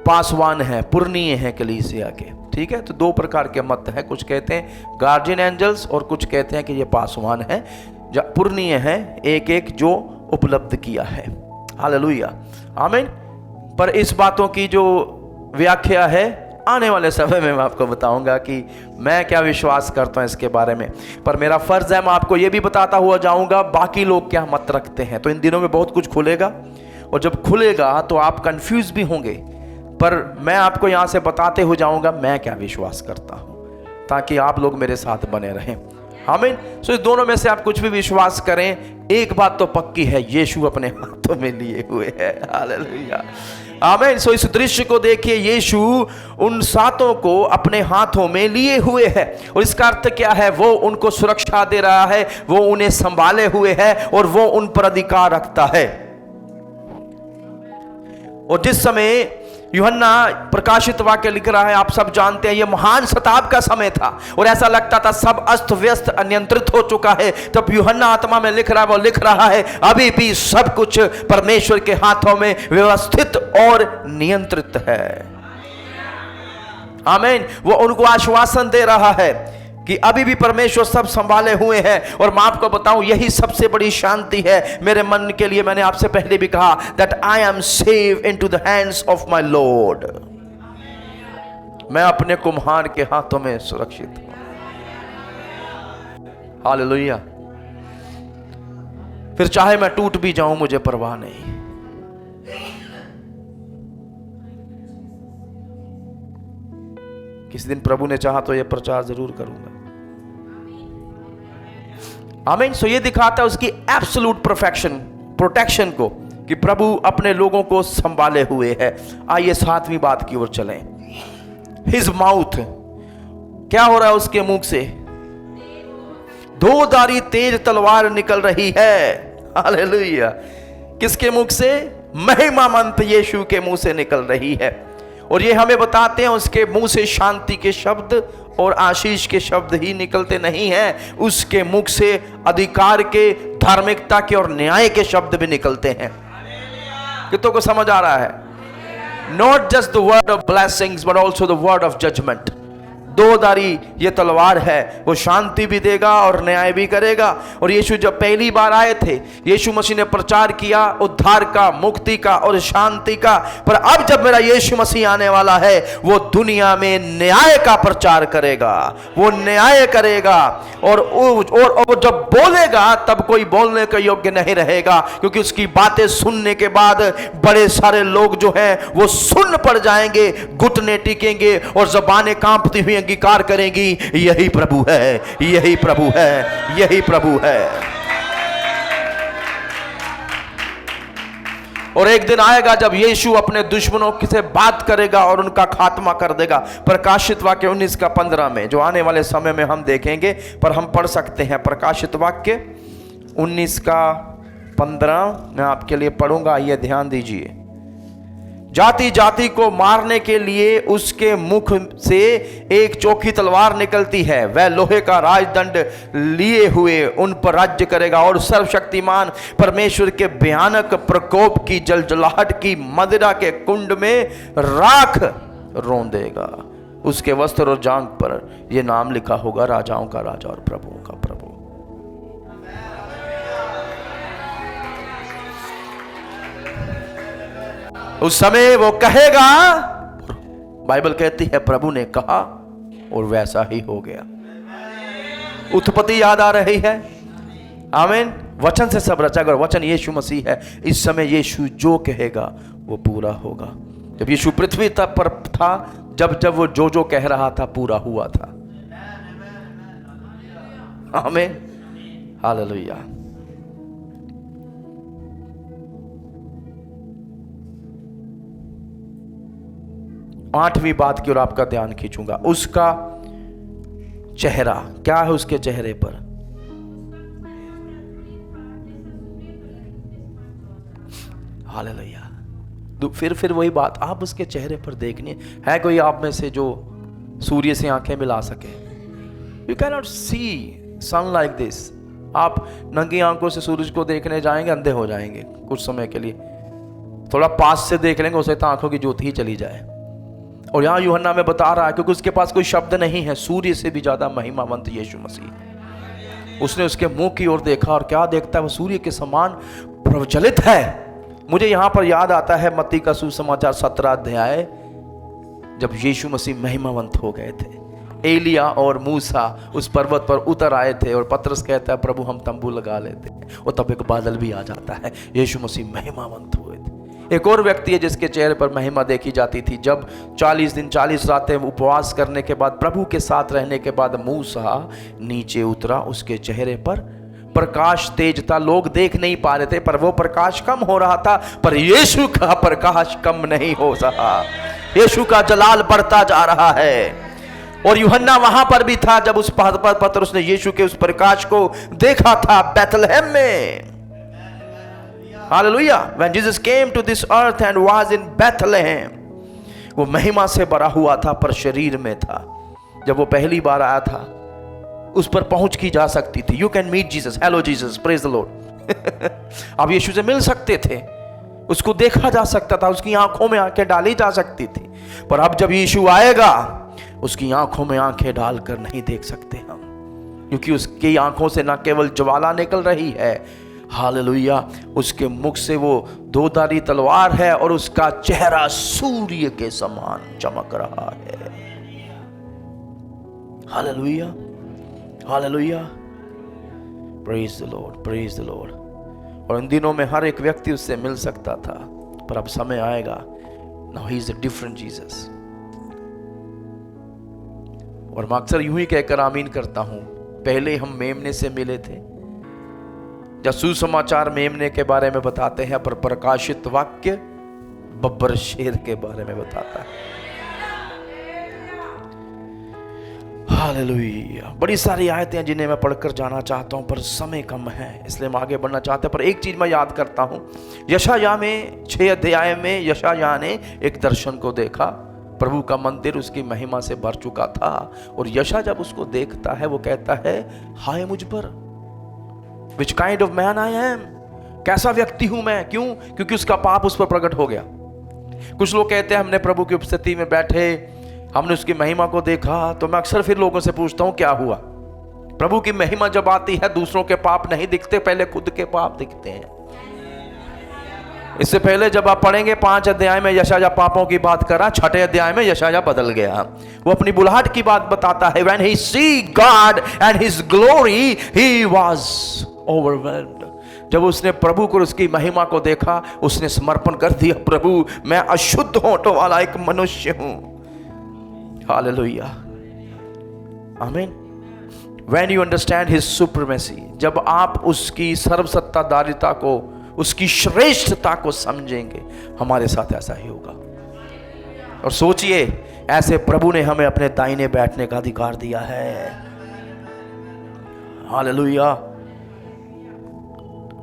पासवान हैं, पुरनीय हैं कलीसिया के। ठीक है, तो 2 प्रकार के मत हैं। कुछ कहते हैं गार्जियन एंजल्स और कुछ कहते हैं कि ये पासवान हैं, जो पुरनीय हैं, एक एक जो उपलब्ध किया है। हालेलुया, आमीन। पर इस बातों की जो व्याख्या है आने वाले समय में मैं आपको बताऊंगा कि मैं क्या विश्वास करता हूं इसके बारे में। पर मेरा फर्ज है मैं आपको यह भी बताता हुआ जाऊंगा बाकी लोग क्या मत रखते हैं। तो इन दिनों में बहुत कुछ खुलेगा, और जब खुलेगा तो आप कंफ्यूज भी होंगे, पर मैं आपको यहां से बताते हुए जाऊंगा मैं क्या विश्वास करता हूं, ताकि आप लोग मेरे साथ बने रहें। आमीन। सो इस दोनों में से आप कुछ भी विश्वास करें, एक बात तो पक्की है, यीशु अपने हाथों में लिए हुए है। हालेलुया, आमीन। सो इस दृश्य को देखिए, यीशु उन 7 को अपने हाथों में लिए हुए है। और इसका अर्थ क्या है? वो उनको सुरक्षा दे रहा है, वो उन्हें संभाले हुए है, और वो उन पर अधिकार रखता है। और जिस समय यूहन्ना प्रकाशित वाक्य लिख रहा है, आप सब जानते हैं, यह महान शताब्द का समय था और ऐसा लगता था सब अस्त व्यस्त अनियंत्रित हो चुका है। तब यूहन्ना आत्मा में लिख रहा है, वो लिख रहा है अभी भी सब कुछ परमेश्वर के हाथों में व्यवस्थित और नियंत्रित है। आमीन। वो उनको आश्वासन दे रहा है कि अभी भी परमेश्वर सब संभाले हुए हैं। और मैं आपको बताऊं, यही सबसे बड़ी शांति है मेरे मन के लिए। मैंने आपसे पहले भी कहा that I am save into the hands of my Lord. मैं अपने कुम्हार के हाथों में सुरक्षित हूं। हालेलुया। फिर चाहे मैं टूट भी जाऊं मुझे परवाह नहीं। किसी दिन प्रभु ने चाहा तो यह प्रचार जरूर करूंगा। आमीन। सो ये दिखाता है उसकी एब्सोल्यूट परफेक्शन, प्रोटेक्शन को, कि प्रभु अपने लोगों को संभाले हुए है। आइए 7वीं बात की ओर चलें। हिज माउथ, क्या हो रहा है उसके मुख से? 2 धारी तेज तलवार निकल रही है। हालेलुया। किसके मुख से? महिमामंत यीशु के मुंह से निकल रही है। और ये हमें बताते हैं उसके मुंह से शांति के शब्द और आशीष के शब्द ही निकलते नहीं हैं, उसके मुख से अधिकार के, धार्मिकता के और न्याय के शब्द भी निकलते हैं। कितनों को समझ आ रहा है? Not just the word of blessings but also the word of judgement. 2 धारी ये तलवार है, वो शांति भी देगा और न्याय भी करेगा। और यीशु जब पहली बार आए थे, यीशु मसीह ने प्रचार किया उद्धार का, मुक्ति का और शांति का। पर अब जब मेरा यीशु मसीह आने वाला है, वो दुनिया में न्याय का प्रचार करेगा, वो न्याय करेगा। और जब बोलेगा तब कोई बोलने के योग्य नहीं रहेगा, क्योंकि उसकी बातें सुनने के बाद बड़े सारे लोग जो हैं वो सुन पड़ जाएंगे, घुटने टिकेंगे और ज़बानें कांपती हुई अंगीकार करेंगी, यही प्रभु है, यही प्रभु है, यही प्रभु है। और एक दिन आएगा जब यीशु अपने दुश्मनों से बात करेगा और उनका खात्मा कर देगा। प्रकाशित वाक्य 19:15 में, जो आने वाले समय में हम देखेंगे, पर हम पढ़ सकते हैं। प्रकाशित वाक्य 19:15 मैं आपके लिए पढ़ूंगा, ये ध्यान दीजिए। जाति जाति को मारने के लिए उसके मुख से एक चोखी तलवार निकलती है। वह लोहे का राजदंड लिए हुए उन पर राज्य करेगा और सर्वशक्तिमान परमेश्वर के भयानक प्रकोप की जलजलाहट की मदिरा के कुंड में राख रौंदेगा। उसके वस्त्र और जांघ पर यह नाम लिखा होगा, राजाओं का राजा और प्रभुओं का प्रभु। उस समय वो कहेगा, बाइबल कहती है प्रभु ने कहा और वैसा ही हो गया। उत्पत्ति याद आ रही है, आमीन। वचन से सब रचा गया, वचन यीशु मसीह है। इस समय यीशु जो कहेगा वो पूरा होगा। जब यीशु पृथ्वी पर था, जब जब वो जो कह रहा था पूरा हुआ था। आमीन, हालेलुया। आठवीं बात की ओर आपका ध्यान खींचूंगा। उसका चेहरा क्या है? उसके चेहरे पर हालेलुया। फिर वही बात, आप उसके चेहरे पर देखने है। कोई आप में से जो सूर्य से आंखें मिला सके? You can not see sun like this. आप नंगी आंखों से सूरज को देखने जाएंगे, अंधे हो जाएंगे कुछ समय के लिए। थोड़ा पास से देख लेंगे, उसे तो आंखों की ज्योति ही चली जाए। और यहां यूहन्ना में बता रहा है, क्योंकि उसके पास कोई शब्द नहीं है, सूर्य से भी ज्यादा महिमावंत यीशु मसीह। उसने उसके मुंह की ओर देखा और क्या देखता है? वो सूर्य के समान प्रज्वलित है। मुझे यहां पर याद आता है मत्ती का सुसमाचार 17 अध्याय, जब यीशु मसीह महिमावंत हो गए थे। एलिया और मूसा उस पर्वत पर उतर आए थे और पतरस कहता है प्रभु हम तंबू लगा लेते हैं, और तब एक बादल भी आ जाता है। यीशु मसीह महिमावंत हुए थे। एक और व्यक्ति है जिसके चेहरे पर महिमा देखी जाती थी। जब 40 दिन 40 रातें उपवास करने के बाद, प्रभु के साथ रहने के बाद मूसा नीचे उतरा, उसके चेहरे पर प्रकाश तेज था। लोग देख नहीं पा रहे थे, पर वो प्रकाश कम हो रहा था, पर यीशु का प्रकाश कम नहीं हो रहा। यीशु का जलाल बढ़ता जा रहा है। और यूहन्ना वहां पर भी था जब उस पहाड़ पर पतरस ने यीशु के उस प्रकाश को देखा था बैतलहम में। Hallelujah. When Jesus came to this earth and was in Bethlehem, वो महिमा से भरा हुआ था पर शरीर में था। जब वो पहली बार आया था, उस पर पहुंच की जा सकती थी। You can meet Jesus, hello Jesus, praise the Lord। अब यीशु से मिल सकते थे, उसको देखा जा सकता था, उसकी आंखों में आंखें डाली जा सकती थी। पर अब जब यीशु आएगा, उसकी आंखों में आंखें डालकर नहीं देख सकते हम, क्योंकि उसकी आंखों से न केवल ज्वाला निकल रही है, हालेलुया, उसके मुख से वो दोधारी तलवार है और उसका चेहरा सूर्य के समान चमक रहा है। हालेलुया, hallelujah, praise the Lord, praise the Lord. और इन दिनों में हर एक व्यक्ति उससे मिल सकता था, पर अब समय आएगा, now he is a different Jesus. और मैं अक्सर यूं ही कहकर आमीन करता हूं, पहले हम मेमने से मिले थे। जब सुसमाचार मेमने के बारे में बताते हैं, पर प्रकाशित वाक्य बब्बर शेर के बारे में बताता है। हालेलुया। बड़ी सारी आयतें हैं जिन्हें मैं पढ़कर जाना चाहता हूं, पर समय कम है, इसलिए हम आगे बढ़ना चाहते हैं। पर एक चीज मैं याद करता हूं, यशायाह में 6 अध्याय में यशायाह ने एक दर्शन को देखा। प्रभु का मंदिर उसकी महिमा से भर चुका था, और यशायाह जब उसको देखता है, वो कहता है हाय मुझ पर, Which kind of man I am? कैसा व्यक्ति हूं मैं? क्यों? क्योंकि उसका पाप उस पर प्रकट हो गया। कुछ लोग कहते हैं हमने प्रभु की उपस्थिति में बैठे, हमने उसकी महिमा को देखा। तो मैं अक्सर फिर लोगों से पूछता हूं क्या हुआ? प्रभु की महिमा जब आती है, दूसरों के पाप नहीं दिखते, पहले खुद के पाप दिखते हैं। इससे पहले जब आप पढ़ेंगे 5 अध्याय में यशायाह पापों की बात करा, 6 अध्याय में यशायाह बदल गया। वो अपनी बुलाहट की बात बताता है। When he see God and his glory, he was overwhelmed। जब उसने प्रभु को, उसकी महिमा को देखा, उसने समर्पण कर दिया, प्रभु मैं अशुद्ध होठों वाला एक मनुष्य हूं। हालेलुया, आमीन। When you understand his supremacy, जब आप उसकी सर्वसत्ताधारिता को, उसकी श्रेष्ठता को समझेंगे, हमारे साथ ऐसा ही होगा। और सोचिए, ऐसे प्रभु ने हमें अपने दाहिने बैठने का अधिकार दिया है। हालेलुया।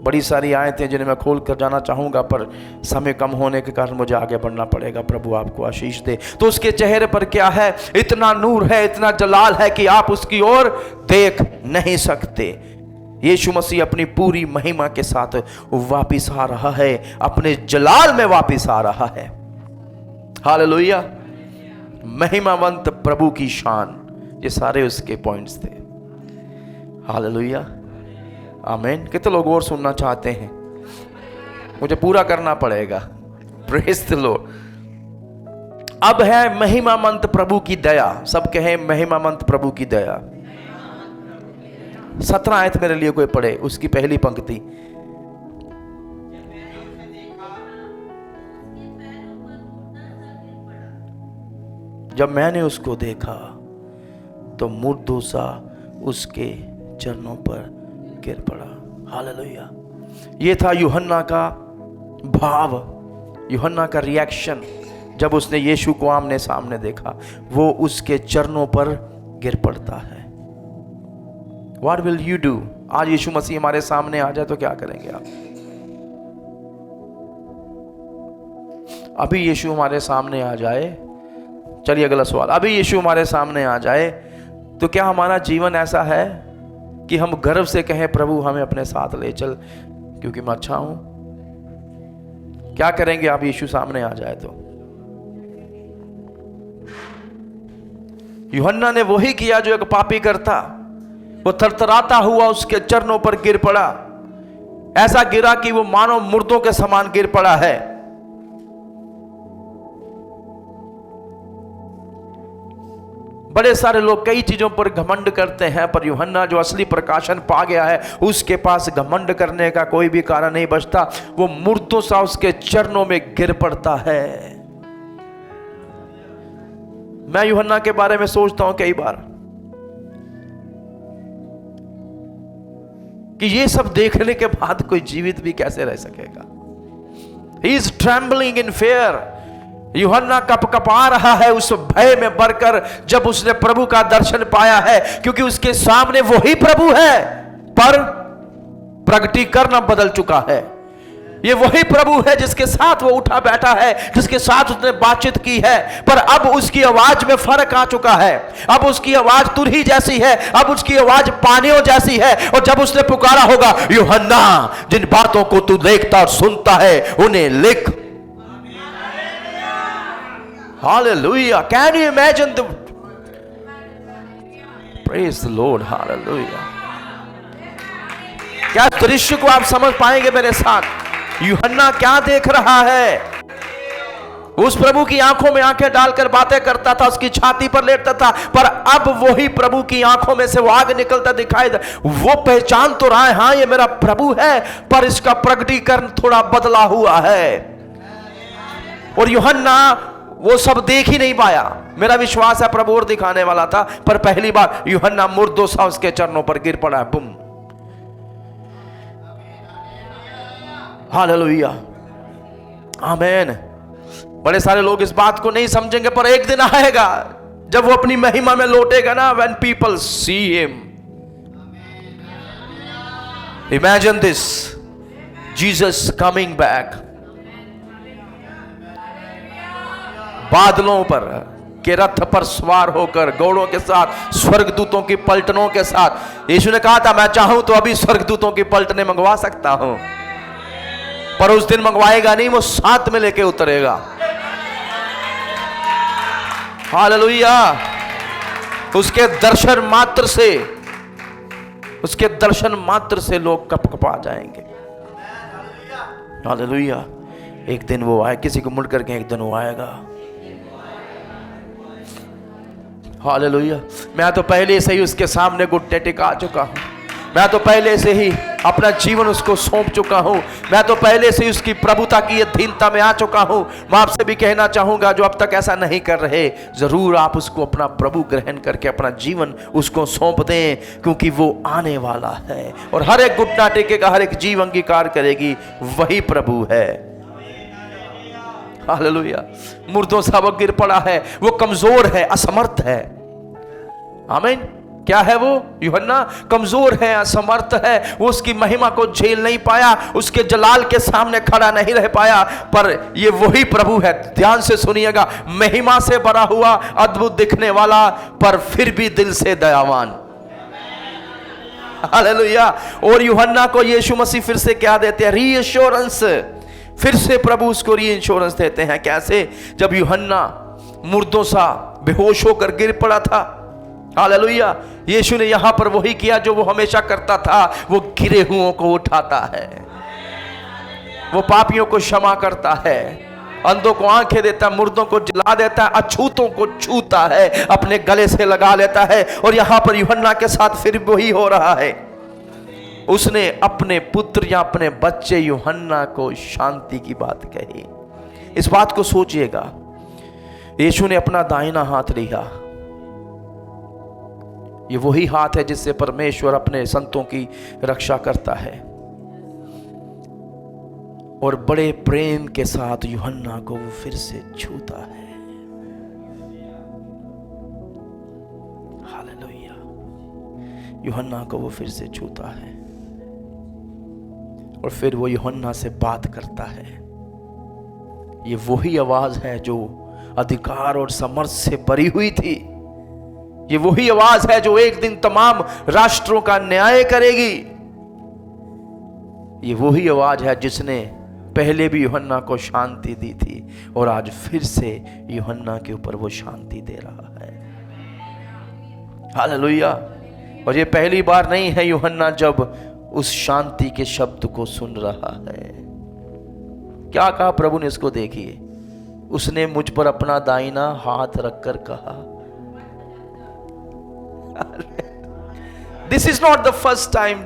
बड़ी सारी आयतें जिन्हें मैं खोल कर जाना चाहूंगा, पर समय कम होने के कारण मुझे आगे बढ़ना पड़ेगा। प्रभु आपको आशीष दे। तो उसके चेहरे पर क्या है? इतना नूर है, इतना जलाल है कि आप उसकी ओर देख नहीं सकते। यीशु मसीह अपनी पूरी महिमा के साथ वापिस आ रहा है, अपने जलाल में वापिस आ रहा है। हालेलुया। महिमावंत प्रभु की शान, ये सारे उसके पॉइंट्स थे। हालेलुया, आमीन। कितने लोग और सुनना चाहते हैं? मुझे पूरा करना पड़ेगा। Praise the Lord. अब है महिमामंत प्रभु की दया। सब कहें महिमामंत प्रभु की दया। 17 आयत मेरे लिए कोई पढ़े, उसकी पहली पंक्ति। जब मैंने उसको देखा तो मुर्दों सा उसके चरणों पर गिर पड़ा। हालेलुया। ये था यूहन्ना का भाव, यूहन्ना का रिएक्शन जब उसने यीशु को आमने सामने देखा। वो उसके चरणों पर गिर पड़ता है। What will you do? आज यीशु मसीह हमारे सामने आ जाए तो क्या करेंगे आप? अभी यीशु हमारे सामने आ जाए, चलिए अगला सवाल। अभी यीशु हमारे सामने आ जाए तो क्या हमारा जीवन ऐसा है कि हम गर्व से कहें प्रभु हमें अपने साथ ले चल क्योंकि मैं अच्छा हूं? क्या करेंगे आप यीशु सामने आ जाए तो? यूहन्ना ने वही किया जो एक पापी करता। वो थरथराता हुआ उसके चरणों पर गिर पड़ा। ऐसा गिरा कि वो मानो मुर्दों के समान गिर पड़ा है। बड़े सारे लोग कई चीजों पर घमंड करते हैं, पर यूहन्ना जो असली प्रकाशन पा गया है, उसके पास घमंड करने का कोई भी कारण नहीं बचता। वो मुर्दों सा उसके चरणों में गिर पड़ता है। मैं यूहन्ना के बारे में सोचता हूं कई बार कि ये सब देखने के बाद कोई जीवित भी कैसे रह सकेगा। He is trembling in fear. यूहन्ना कपकपा रहा है उस भय में भरकर जब उसने प्रभु का दर्शन पाया है, क्योंकि उसके सामने वही प्रभु है, पर प्रगटीकरण बदल चुका है। ये वही प्रभु है जिसके साथ वो उठा बैठा है, जिसके साथ उसने बातचीत की है, पर अब उसकी आवाज में फर्क आ चुका है। अब उसकी आवाज तुरही जैसी है, अब उसकी आवाज पानियों जैसी है। और जब उसने पुकारा होगा, यूहन्ना जिन बातों को तू देखता और सुनता है उन्हें लिख। Hallelujah. Can you imagine the praise the Lord? Hallelujah. क्या दृश्य को आप समझ पाएंगे मेरे साथ? यूहन्ना क्या देख रहा है? उस प्रभु की आंखों में आंखें डालकर बातें करता था, उसकी छाती पर लेटता था, पर अब वही प्रभु की आंखों में से वो आग निकलता दिखाई दे। वो पहचान तो रहा है, हाँ ये मेरा प्रभु है, पर इसका प्रकटीकरण थोड़ा बदला हुआ है। और यूहन्ना वो सब देख ही नहीं पाया। मेरा विश्वास है प्रभु और दिखाने वाला था, पर पहली बार यूहन्ना मुर्दों सा उसके चरणों पर गिर पड़ा। बुम। हालेलुया, आमीन। बड़े सारे लोग इस बात को नहीं समझेंगे, पर एक दिन आएगा जब वो अपनी महिमा में लौटेगा ना, when people see him. Imagine this, Jesus coming back. बादलों पर के रथ पर सवार होकर, घोड़ों के साथ, स्वर्गदूतों की पलटनों के साथ। यीशु ने कहा था मैं चाहूं तो अभी स्वर्गदूतों की पलटने मंगवा सकता हूं, पर उस दिन मंगवाएगा नहीं, वो साथ में लेके उतरेगा। हालेलुया। उसके दर्शन मात्र से लोग कपकपा जाएंगे। हालेलुया। एक दिन वो आए, किसी को मुड़ करके एक दिन वो आएगा। हालेलुया। मैं तो पहले से ही उसके सामने घुटने टिका चुका हूं। मैं तो पहले से ही अपना जीवन उसको सौंप चुका हूं, मैं तो पहले से उसकी प्रभुता की अधीनता में आ चुका हूं। मैं आपसे भी कहना चाहूंगा, जो अब तक ऐसा नहीं कर रहे, जरूर आप उसको अपना प्रभु ग्रहण करके अपना जीवन उसको सौंप दें, क्योंकि वो आने वाला है और हर एक घुटना टेकेगा, हर एक जीव अंगीकार करेगी, वही प्रभु है। हालेलुया। मुर्दों सा वो गिर पड़ा है, वो कमजोर है, असमर्थ है। आमीन। क्या है वो? यूहन्ना कमजोर है, असमर्थ है, वो उसकी महिमा को झेल नहीं पाया, उसके जलाल के सामने खड़ा नहीं रह पाया। पर ये वही प्रभु है, ध्यान से सुनिएगा, महिमा से भरा हुआ, अद्भुत दिखने वाला, पर फिर भी दिल से दयावान। हालेलुया। और यूहन्ना को यीशु मसीह फिर से क्या देते हैं? रीअश्योरेंस। फिर से प्रभु उसको रीअश्योरेंस देते हैं। कैसे? जब यूहन्ना मुर्दों सा बेहोश होकर गिर पड़ा था, हालेलुया, यीशु ने यहां पर वही किया जो वो हमेशा करता था, वो गिरे हुओं को उठाता है, वो पापियों को क्षमा करता है, अंधों को आंखें देता है, मुर्दों को जिला देता है, अछूतों को छूता है, अपने गले से लगा लेता है। और यहां पर यूहन्ना के साथ फिर वही हो रहा है। उसने अपने पुत्र या अपने बच्चे यूहन्ना को शांति की बात कही। इस बात को सोचिएगा, यीशु ने अपना दाहिना हाथ लिया, ये वही हाथ है जिससे परमेश्वर अपने संतों की रक्षा करता है, और बड़े प्रेम के साथ यूहन्ना को वो फिर से छूता है। हालेलुया। यूहन्ना को वो फिर से छूता है और फिर वो यूहन्ना से बात करता है। ये वही आवाज है जो अधिकार और सामर्थ से भरी हुई थी। ये वही आवाज है जो एक दिन तमाम राष्ट्रों का न्याय करेगी। ये वही आवाज है जिसने पहले भी यूहन्ना को शांति दी थी और आज फिर से यूहन्ना के ऊपर वो शांति दे रहा है। हालेलुया। और ये पहली बार नहीं है यूहन्ना जब उस शांति के शब्द को सुन रहा है। क्या कहा प्रभु ने? इसको देखिए, उसने मुझ पर अपना दाहिना हाथ रखकर कहा। This is not the first time.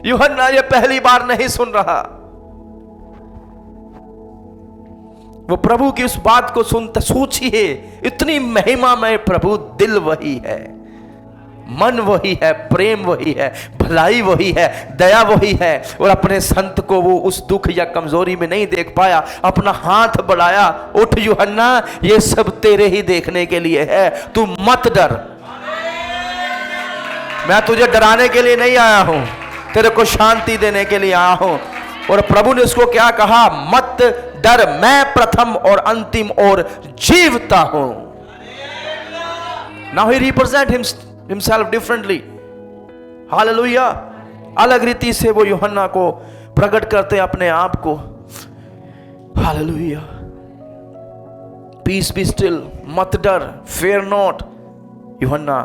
यूहन्ना ये पहली बार नहीं सुन रहा। वो प्रभु की उस बात को सुनते, सोचिए, इतनी महिमा में प्रभु, दिल वही है, मन वही है, प्रेम वही है, भलाई वही है, दया वही है, और अपने संत को वो उस दुख या कमजोरी में नहीं देख पाया, अपना हाथ बढ़ाया। उठ यूहन्ना, ये सब तेरे ही देखने के लिए है, तू मत डर। मैं तुझे डराने के लिए नहीं आया हूं, तेरे को शांति देने के लिए आया हूं। और प्रभु ने उसको क्या कहा? मत डर, मैं प्रथम और अंतिम और जीवता हूं। Now he represent himself differently. Hallelujah. अलग रीति से वो यूहन्ना को प्रकट करते अपने आप को। हालेलुया। पीस बी स्टिल, मत डर, फेयर नॉट। यूहन्ना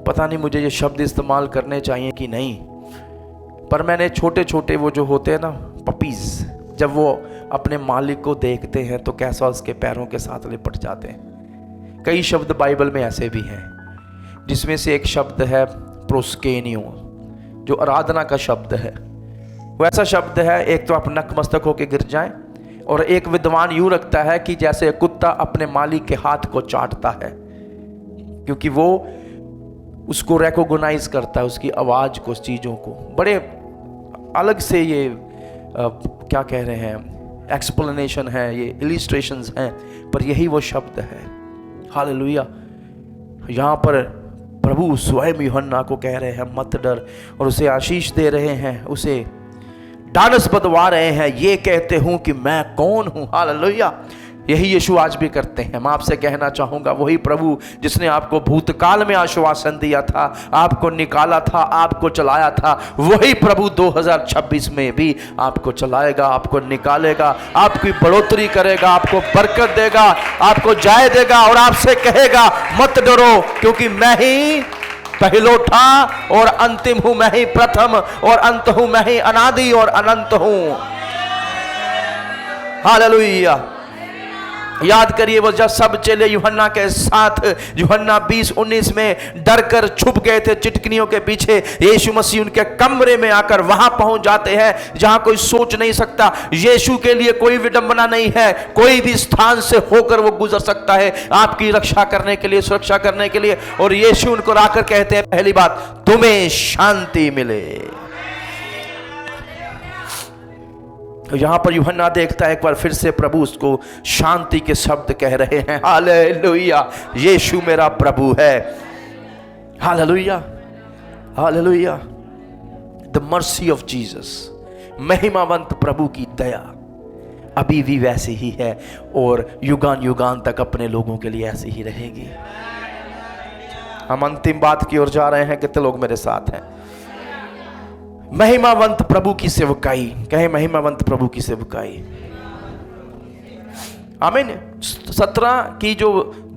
पता नहीं मुझे ये शब्द इस्तेमाल करने चाहिए कि नहीं, पर मैंने छोटे छोटे वो जो होते हैं ना पपीज, जब वो अपने मालिक को देखते हैं तो कैसा उसके पैरों के साथ लिपट जाते हैं। कई शब्द बाइबल में ऐसे भी हैं, जिसमें से एक शब्द है प्रोस्केनियो, जो आराधना का शब्द है। वो ऐसा शब्द है, एक तो आप नतमस्तक होकर गिर जाएं, और एक विद्वान यूं रखता है कि जैसे कुत्ता अपने मालिक के हाथ को चाटता है, क्योंकि वो उसको रिकॉग्नाइज करता है, उसकी आवाज़ को, चीज़ों को। बड़े अलग से ये क्या कह रहे हैं, एक्सप्लेनेशन है, ये इलिस्ट्रेशंस हैं, पर यही वो शब्द है। हालेलुया। यहाँ पर प्रभु स्वयं यूहन्ना को कह रहे हैं मत डर, और उसे आशीष दे रहे हैं, उसे डानस बदवा रहे हैं, ये कहते हूँ कि मैं कौन हूँ। हालेलुया। यही यीशु आज भी करते हैं। मैं आपसे कहना चाहूँगा, वही प्रभु जिसने आपको भूतकाल में आश्वासन दिया था, आपको निकाला था, आपको चलाया था, वही प्रभु 2026 में भी आपको चलाएगा, आपको निकालेगा, आपकी बढ़ोतरी करेगा, आपको बरकत देगा, आपको जय देगा, और आपसे कहेगा मत डरो, क्योंकि मैं ही पहलोठा और अंतिम हूँ, मैं ही प्रथम और अंत हूँ, मैं ही अनादि और अनंत हूँ। हालेलुया। याद करिए वो जब सब चेले यूहन्ना के साथ यूहन्ना 20:19 में डर कर छुप गए थे चिटकनियों के पीछे, यीशु मसीह उनके कमरे में आकर वहां पहुंच जाते हैं जहां कोई सोच नहीं सकता। यीशु के लिए कोई विडंबना नहीं है, कोई भी स्थान से होकर वो गुजर सकता है आपकी रक्षा करने के लिए, सुरक्षा करने के लिए। और यीशु उनको आकर कहते हैं पहली बात, तुम्हें शांति मिले। तो यहां पर यूहन्ना देखता है एक बार फिर से प्रभु उसको शांति के शब्द कह रहे हैं। हालेलुया, यीशु मेरा प्रभु है। हालेलुया, हालेलुया। द मर्सी ऑफ जीसस, महिमावंत प्रभु की दया अभी भी वैसी ही है और युगान युगान तक अपने लोगों के लिए ऐसी ही रहेगी। हम अंतिम बात की ओर जा रहे हैं। कितने लोग मेरे साथ हैं? महिमावंत प्रभु की सेवकाई, कहे महिमावंत प्रभु की सेवकाई। आमीन। 17 की जो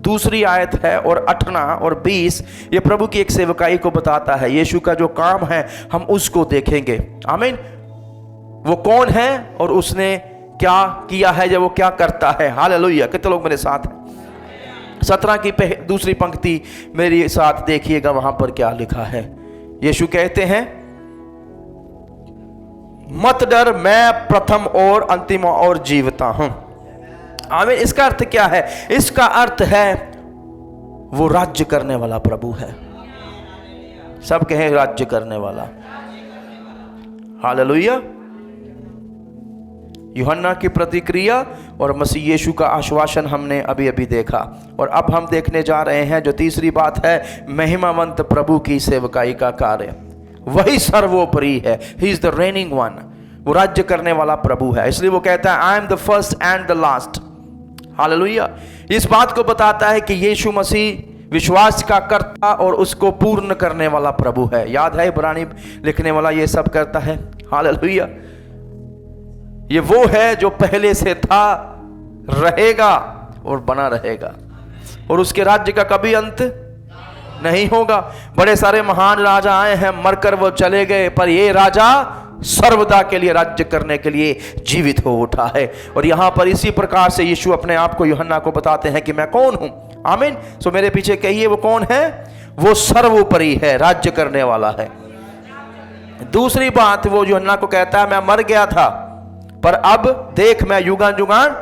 दूसरी आयत है और 18 और 20 ये प्रभु की एक सेवकाई को बताता है। यीशु का जो काम है हम उसको देखेंगे। आमीन। वो कौन है और उसने क्या किया है, जब वो क्या करता है। हालेलुया। कितने लोग मेरे साथ हैं? 17 की दूसरी पंक्ति मेरे साथ देखिएगा, वहां पर क्या लिखा है। यीशु कहते हैं, मत डर, मैं प्रथम और अंतिम और जीवता हूं। आमीन। इसका अर्थ क्या है? इसका अर्थ है वो राज्य करने वाला प्रभु है। सब कहें राज्य करने वाला। हालेलुया। यूहन्ना की प्रतिक्रिया और मसीह यीशु का आश्वासन हमने अभी अभी देखा। और अब हम देखने जा रहे हैं जो तीसरी बात है, महिमावंत प्रभु की सेवकाई का कार्य। वही सर्वोपरि है। He is the raining one. वो राज्य करने वाला प्रभु है। इसलिए वो कहता है, I am the first and the last. Hallelujah. इस बात को बताता है कि यीशु मसीह विश्वास का कर्ता और उसको पूर्ण करने वाला प्रभु है। याद है इब्रानी लिखने वाला ये सब करता है। हालेलुया। ये वो है जो पहले से था, रहेगा और बना रहेगा, और उसके राज्य का कभी अंत नहीं होगा। बड़े सारे महान राजा आए हैं, मरकर वो चले गए, पर ये राजा सर्वदा के लिए राज्य करने के लिए जीवित हो उठा है। और यहां पर इसी प्रकार से यीशु अपने आप को यूहन्ना को बताते हैं कि मैं कौन हूं। आमीन। सो मेरे पीछे कहिए, वो कौन है? वो सर्वोपरि है, राज्य करने वाला है। दूसरी बात वो यूहन्ना को कहता है, मैं मर गया था पर अब देख मैं युगान युगान।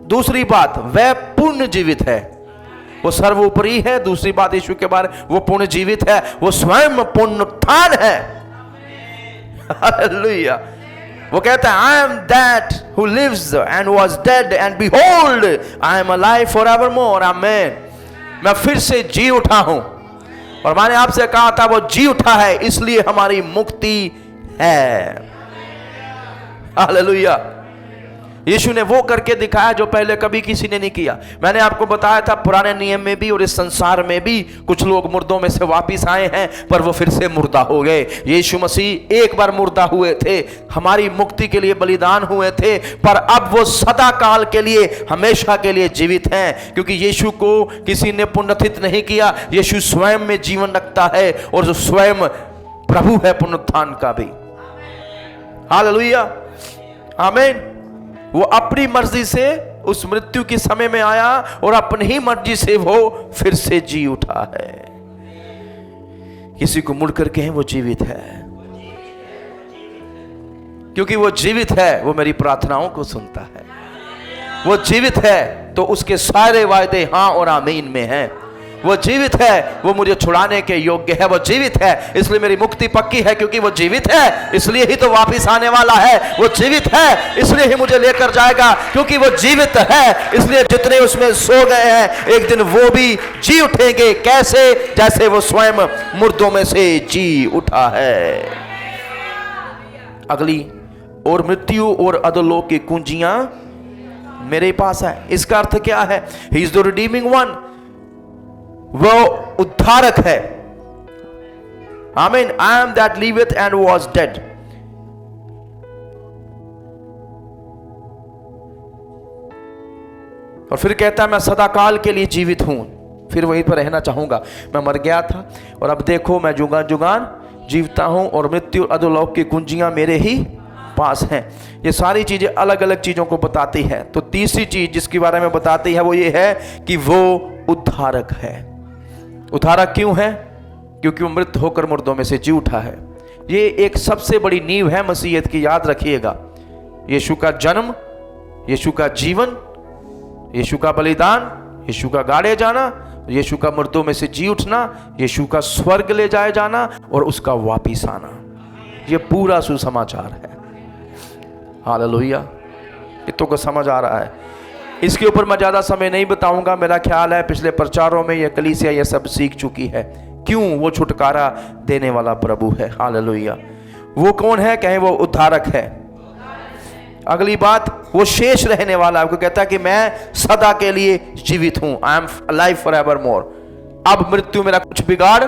दूसरी बात, वह पूर्ण जीवित है, वो सर्वोपरि है। दूसरी बात यीशु के बारे, वो पूर्ण जीवित है, वो स्वयं पुनरुत्थान है। हालेलुया। वो कहता है, I am that who lives and was dead and behold I am alive forevermore. आमीन। मैं फिर से जी उठा हूं, और मैंने आपसे कहा था वो जी उठा है, इसलिए हमारी मुक्ति है। हालेलुया। यीशु ने वो करके दिखाया जो पहले कभी किसी ने नहीं किया। मैंने आपको बताया था पुराने नियम में भी और इस संसार में भी कुछ लोग मुर्दों में से वापिस आए हैं, पर वो फिर से मुर्दा हो गए। यीशु मसीह एक बार मुर्दा हुए थे, हमारी मुक्ति के लिए बलिदान हुए थे, पर अब वो सदा काल के लिए, हमेशा के लिए जीवित हैं, क्योंकि यीशु को किसी ने पुनरुत्थित नहीं किया। यीशु स्वयं में जीवन रखता है और जो स्वयं प्रभु है पुनरुत्थान का भी। हालेलुया। आमीन। वो अपनी मर्जी से उस मृत्यु के समय में आया और अपनी ही मर्जी से वो फिर से जी उठा है। किसी को मुड़कर कहें, वो जीवित है। क्योंकि वो जीवित है, वो मेरी प्रार्थनाओं को सुनता है। वो जीवित है तो उसके सारे वायदे हां और आमीन में हैं। वो जीवित है, वो मुझे छुड़ाने के योग्य है। वो जीवित है, इसलिए मेरी मुक्ति पक्की है, क्योंकि वो जीवित है, इसलिए ही तो वापिस आने वाला है। वो जीवित है, इसलिए ही मुझे लेकर जाएगा, क्योंकि वो जीवित है, इसलिए जितने उसमें सो गए हैं एक दिन वो भी जी उठेंगे। कैसे? जैसे वो स्वयं मुर्दों में से जी उठा है। अगली, और मृत्यु और अधोलोक की कुंजियां मेरे पास है। इसका अर्थ क्या है? He is the redeeming one. वो उद्धारक है। आमीन। I am that liveth and was dead. और फिर कहता है, मैं सदाकाल के लिए जीवित हूं, फिर वहीं पर रहना चाहूंगा। मैं मर गया था और अब देखो मैं जुगान जुगान जीवता हूं, और मृत्यु अधोलोक की कुंजियां मेरे ही पास हैं। ये सारी चीज़ें अलग अलग चीज़ों को बताती है। तो तीसरी चीज़ जिसके बारे में बताती है वो ये है कि वो उद्धारक है। उद्धारक क्यों है? क्योंकि वो मृत होकर मुर्दों में से जी उठा है। ये एक सबसे बड़ी नींव है मसीहत की, याद रखिएगा। यीशु का जन्म, यीशु का जीवन, यीशु का बलिदान, यीशु का गाड़े जाना, यीशु का मुर्दों में से जी उठना, यीशु का स्वर्ग ले जाए जाना और उसका वापिस आना, ये पूरा सुसमाचार है। हालेलुया। कितनों को समझ आ रहा है? इसके ऊपर मैं ज़्यादा समय नहीं बताऊंगा। मेरा ख्याल है पिछले प्रचारों में यह कलीसिया ये सब सीख चुकी है। क्यों? वो छुटकारा देने वाला प्रभु है। हालेलुया। वो कौन है? कहें वो उद्धारक है। अगली बात, वो शेष रहने वाला है। वो कहता है कि मैं सदा के लिए जीवित हूं। आई am alive for ever more. अब मृत्यु मेरा कुछ बिगाड़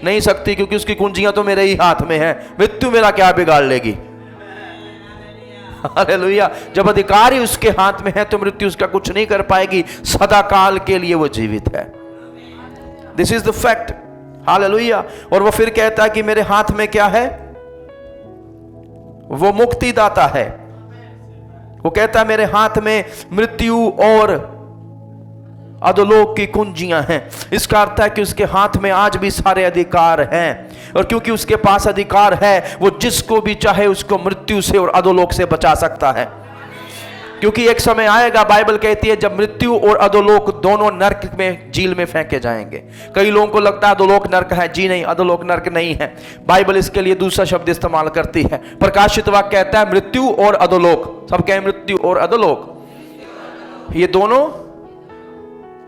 नहीं सकती, क्योंकि उसकी कुंजियां तो मेरे ही हाथ में है। मृत्यु मेरा क्या बिगाड़ लेगी? हालेलुया। जब अधिकार ही उसके हाथ में है तो मृत्यु उसका कुछ नहीं कर पाएगी। सदा काल के लिए वो जीवित है। This is the fact. Hallelujah. और वो फिर कहता है कि मेरे हाथ में क्या है? वो मुक्तिदाता है। वो कहता है मेरे हाथ में मृत्यु और अधोलोक की कुंजियां हैं। इसका अर्थ है कि उसके हाथ में आज भी सारे अधिकार हैं, और क्योंकि उसके पास अधिकार है, वो जिसको भी चाहे उसको मृत्यु से और अधोलोक से बचा सकता है। क्योंकि एक समय आएगा, बाइबल कहती है, जब मृत्यु और अधोलोक दोनों नरक में, झील में फेंके जाएंगे। कई लोगों को लगता है अधोलोक नरक है। जी नहीं, अधोलोक नरक नहीं है। बाइबल इसके लिए दूसरा शब्द इस्तेमाल करती है। प्रकाशित वाक्य कहता है मृत्यु और अधोलोक। सब कहें मृत्यु और अधोलोक। ये दोनों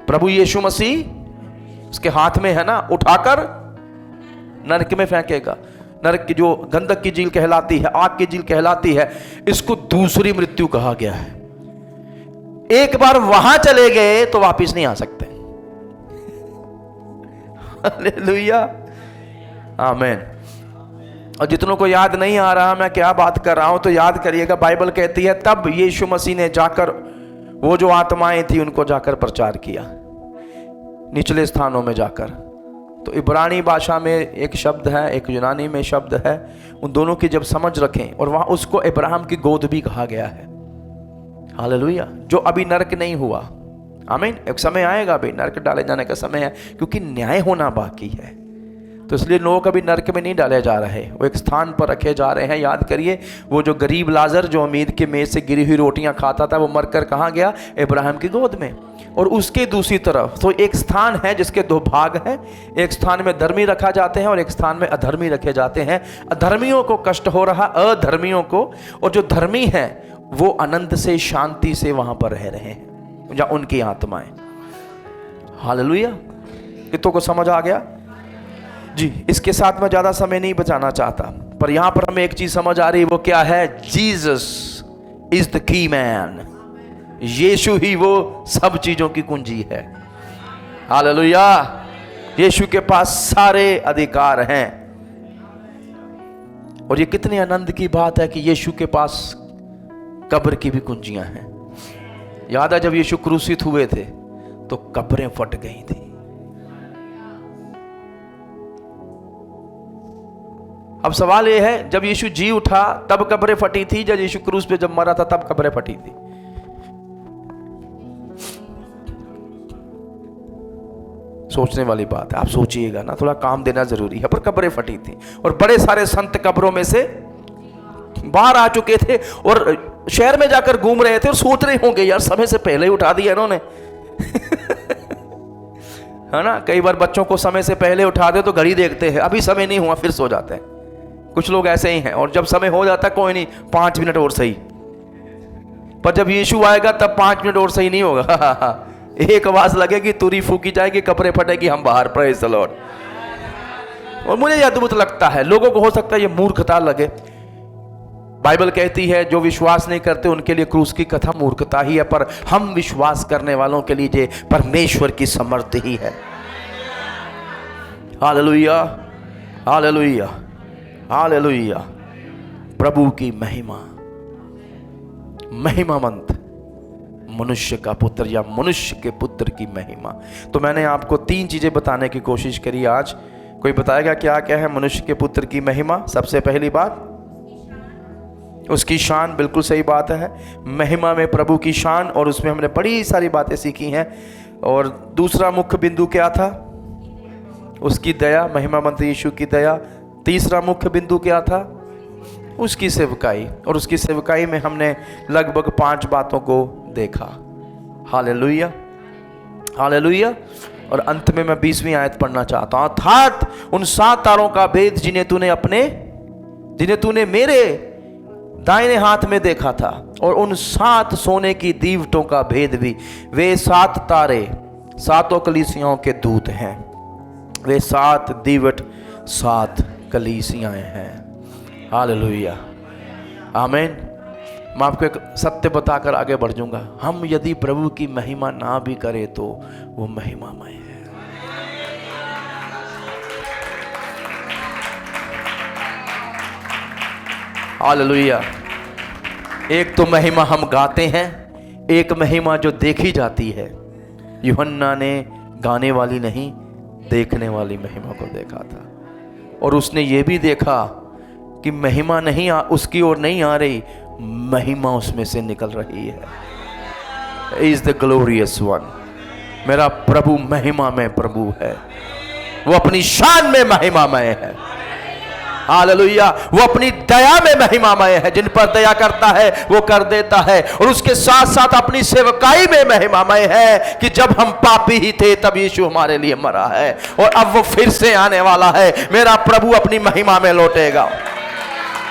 प्रभु यीशु मसीह उसके हाथ में है ना, उठाकर नरक में फेंकेगा। नरक की जो गंधक की झील कहलाती है, आग की झील कहलाती है, इसको दूसरी मृत्यु कहा गया है। एक बार वहां चले गए तो वापस नहीं आ सकते। हालेलुया, आमीन। और जितनों को याद नहीं आ रहा मैं क्या बात कर रहा हूं, तो याद करिएगा। बाइबल कहती है तब यीशु मसीह ने जाकर वो जो आत्माएं थी उनको जाकर प्रचार किया, निचले स्थानों में जाकर। तो इब्रानी भाषा में एक शब्द है, एक यूनानी में शब्द है। उन दोनों की जब समझ रखें, और वहां उसको अब्राहम की गोद भी कहा गया है। हालेलुया। जो अभी नरक नहीं हुआ। आमीन। एक समय आएगा अभी नरक डाले जाने का समय है, क्योंकि न्याय होना बाकी है। तो इसलिए लोग अभी नरक में नहीं डाले जा रहे, वो एक स्थान पर रखे जा रहे हैं। याद करिए, वो जो गरीब लाजर जो उम्मीद के मेज से गिरी हुई रोटियां खाता था, वो मरकर कहाँ गया? अब्राहम की गोद में। और उसके दूसरी तरफ तो एक स्थान है जिसके दो भाग हैं। एक स्थान में धर्मी रखा जाते हैं और एक स्थान में अधर्मी रखे जाते हैं। अधर्मियों को कष्ट हो रहा, अधर्मियों को, और जो धर्मी हैं वो आनंद से, शांति से वहां पर रह रहे हैं, या उनकी आत्माएं। हालेलुया। कितनों को समझ आ गया जी? इसके साथ मैं ज्यादा समय नहीं बचाना चाहता, पर यहां पर हमें एक चीज समझ आ रही है। वो क्या है? Jesus is the key man. यीशु ही वो सब चीजों की कुंजी है। हालेलुया। यीशु के पास सारे अधिकार हैं। और ये कितने आनंद की बात है कि यीशु के पास कब्र की भी कुंजियां हैं। याद है जब यीशु क्रूसित हुए थे तो कब्रें फट गई थी। अब सवाल यह है, जब यीशु जी उठा तब कब्रें फटी थी, जब यीशु क्रूस पे जब मरा था तब कब्रें फटी थी? सोचने वाली बात है। आप सोचिएगा ना, थोड़ा काम देना जरूरी है। पर कब्रें फटी थी और बड़े सारे संत कब्रों में से बाहर आ चुके थे और शहर में जाकर घूम रहे थे और सोच रहे होंगे, यार समय से पहले ही उठा दिया इन्होंने। है ना? कई बार बच्चों को समय से पहले उठा दे तो घड़ी देखते हैं, अभी समय नहीं हुआ, फिर सो जाते हैं। कुछ लोग ऐसे ही हैं। और जब समय हो जाता है, कोई नहीं, 5 मिनट और सही। पर जब यीशु आएगा तब 5 मिनट और सही नहीं होगा। एक आवाज लगेगी, तुरी फूकी जाएगी, कपड़े फटेगी, हम बाहर। Praise the Lord. और मुझे यह अद्भुत लगता है, लोगों को हो सकता है ये मूर्खता लगे। बाइबल कहती है जो विश्वास नहीं करते उनके लिए क्रूस की कथा मूर्खता ही है, पर हम विश्वास करने वालों के लिए ये परमेश्वर की समर्थी ही है। हालेलुया, हालेलुया, हालेलुया। प्रभु की महिमा, महिमावंत मनुष्य का पुत्र या मनुष्य के पुत्र की महिमा। तो मैंने आपको 3 चीजें बताने की कोशिश करी आज। कोई बताएगा क्या क्या है मनुष्य के पुत्र की महिमा? सबसे पहली बात, उसकी शान, बिल्कुल सही बात है, महिमा में प्रभु की शान, और उसमें हमने बड़ी सारी बातें सीखी हैं। और दूसरा मुख्य बिंदु क्या था? उसकी दया, महिमा मंत्री यीशु की दया। तीसरा मुख्य बिंदु क्या था? उसकी सेवकाई, और उसकी सेवकाई में हमने लगभग 5 बातों को देखा। Hallelujah, hallelujah. और अंत में मैं 20वीं आयत पढ़ना चाहता हूं। अर्थात उन 7 तारों का भेद जिन्हें तूने मेरे दाहिने हाथ में देखा था, और उन 7 सोने की दीवटों का भेद भी। वे 7 तारे 7 कलीसियाओं के दूत हैं। वे 7 दीवट 7 कलीसियां हैं। हालेलुया, आमीन। मैं आपको एक सत्य बताकर आगे बढ़ जाऊंगा। हम यदि प्रभु की महिमा ना भी करें तो वो महिमामय है। हालेलुया। एक तो महिमा हम गाते हैं, एक महिमा जो देखी जाती है। यूहन्ना ने गाने वाली नहीं, देखने वाली महिमा को देखा था, और उसने ये भी देखा कि महिमा नहीं उसकी ओर नहीं आ रही, महिमा उसमें से निकल रही है। Is the glorious one. मेरा प्रभु महिमा में प्रभु है, वो अपनी शान में महिमामय है। हालेलुया। वो अपनी दया में महिमामय है। जिन पर दया करता है वो कर देता है। और उसके साथ साथ अपनी सेवकाई में महिमामय है कि जब हम पापी ही थे तब यीशु हमारे लिए मरा है, और अब वो फिर से आने वाला है। मेरा प्रभु अपनी महिमा में लौटेगा।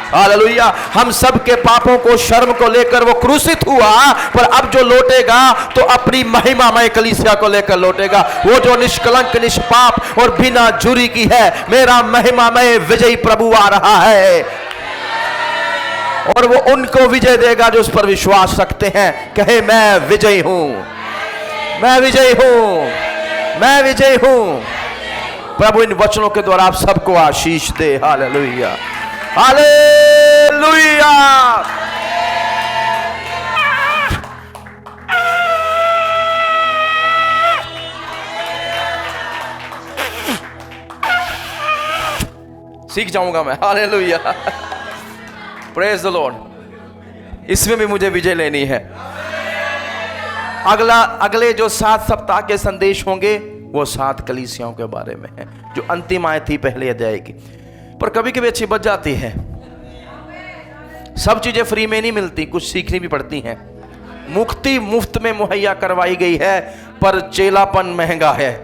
हालेलुया। हम सब के पापों को, शर्म को लेकर वो क्रूसित हुआ, पर अब जो लौटेगा तो अपनी महिमामय कलीसिया को लेकर लौटेगा। वो जो निष्कलंक, निष्पाप और बिना झुर्री की है, मेरा महिमामय विजयी प्रभु आ रहा है, और वो उनको विजय देगा जो उस पर विश्वास रखते हैं। कहे, मैं विजयी हूं, मैं विजयी हूं, मैं विजयी हूं। प्रभु इन वचनों के द्वारा आप सबको आशीष दे। Hallelujah, hallelujah. सीख जाऊंगा मैं। Hallelujah, praise the Lord. इसमें भी मुझे विजय लेनी है। अगले जो 7 सप्ताह के संदेश होंगे वो 7 कलीसियाओं के बारे में है, जो अंतिम आयत थी पहले अध्याय की। पर कभी कभी अच्छी बच जाती है। सब चीजें फ्री में नहीं मिलती, कुछ सीखनी भी पड़ती हैं। मुक्ति मुफ्त में मुहैया करवाई गई है, पर चेलापन महंगा है।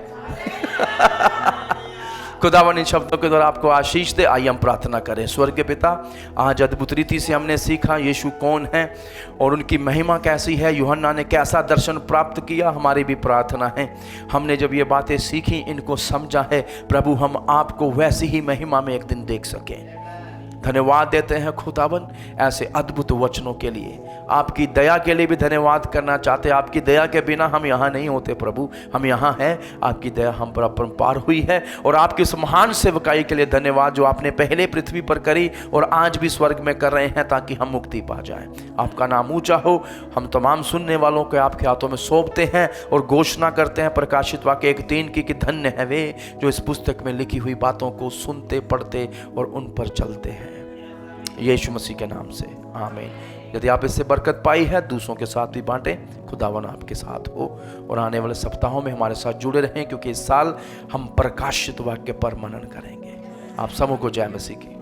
खुदावन इन शब्दों के द्वारा आपको आशीष दे। आइए हम प्रार्थना करें। स्वर्ग के पिता, आज अद्भुत रीति से हमने सीखा यीशु कौन है और उनकी महिमा कैसी है, यूहन्ना ने कैसा दर्शन प्राप्त किया। हमारी भी प्रार्थना है, हमने जब ये बातें सीखी, इनको समझा है, प्रभु हम आपको वैसी ही महिमा में एक दिन देख सकें। धन्यवाद देते हैं खुदावन ऐसे अद्भुत वचनों के लिए। आपकी दया के लिए भी धन्यवाद करना चाहते हैं। आपकी दया के बिना हम यहाँ नहीं होते प्रभु, हम यहाँ हैं, आपकी दया हम पर अपरंपार हुई है। और आपकी इस महान सेवकाई के लिए धन्यवाद जो आपने पहले पृथ्वी पर करी और आज भी स्वर्ग में कर रहे हैं, ताकि हम मुक्ति पा जाएं। आपका नाम ऊंचा हो। हम तमाम सुनने वालों को आपके हाथों में सौंपते हैं और घोषणा करते हैं प्रकाशित वाक्य 1:3 की कि धन्य है वे जो इस पुस्तक में लिखी हुई बातों को सुनते, पढ़ते और उन पर चलते हैं। यीशु मसीह के नाम से आमीन। यदि आप इससे बरकत पाई है, दूसरों के साथ भी बांटें। खुदावन आपके साथ हो और आने वाले सप्ताहों में हमारे साथ जुड़े रहें, क्योंकि इस साल हम प्रकाशित वाक्य पर मनन करेंगे। आप सबों को जय मसीह की।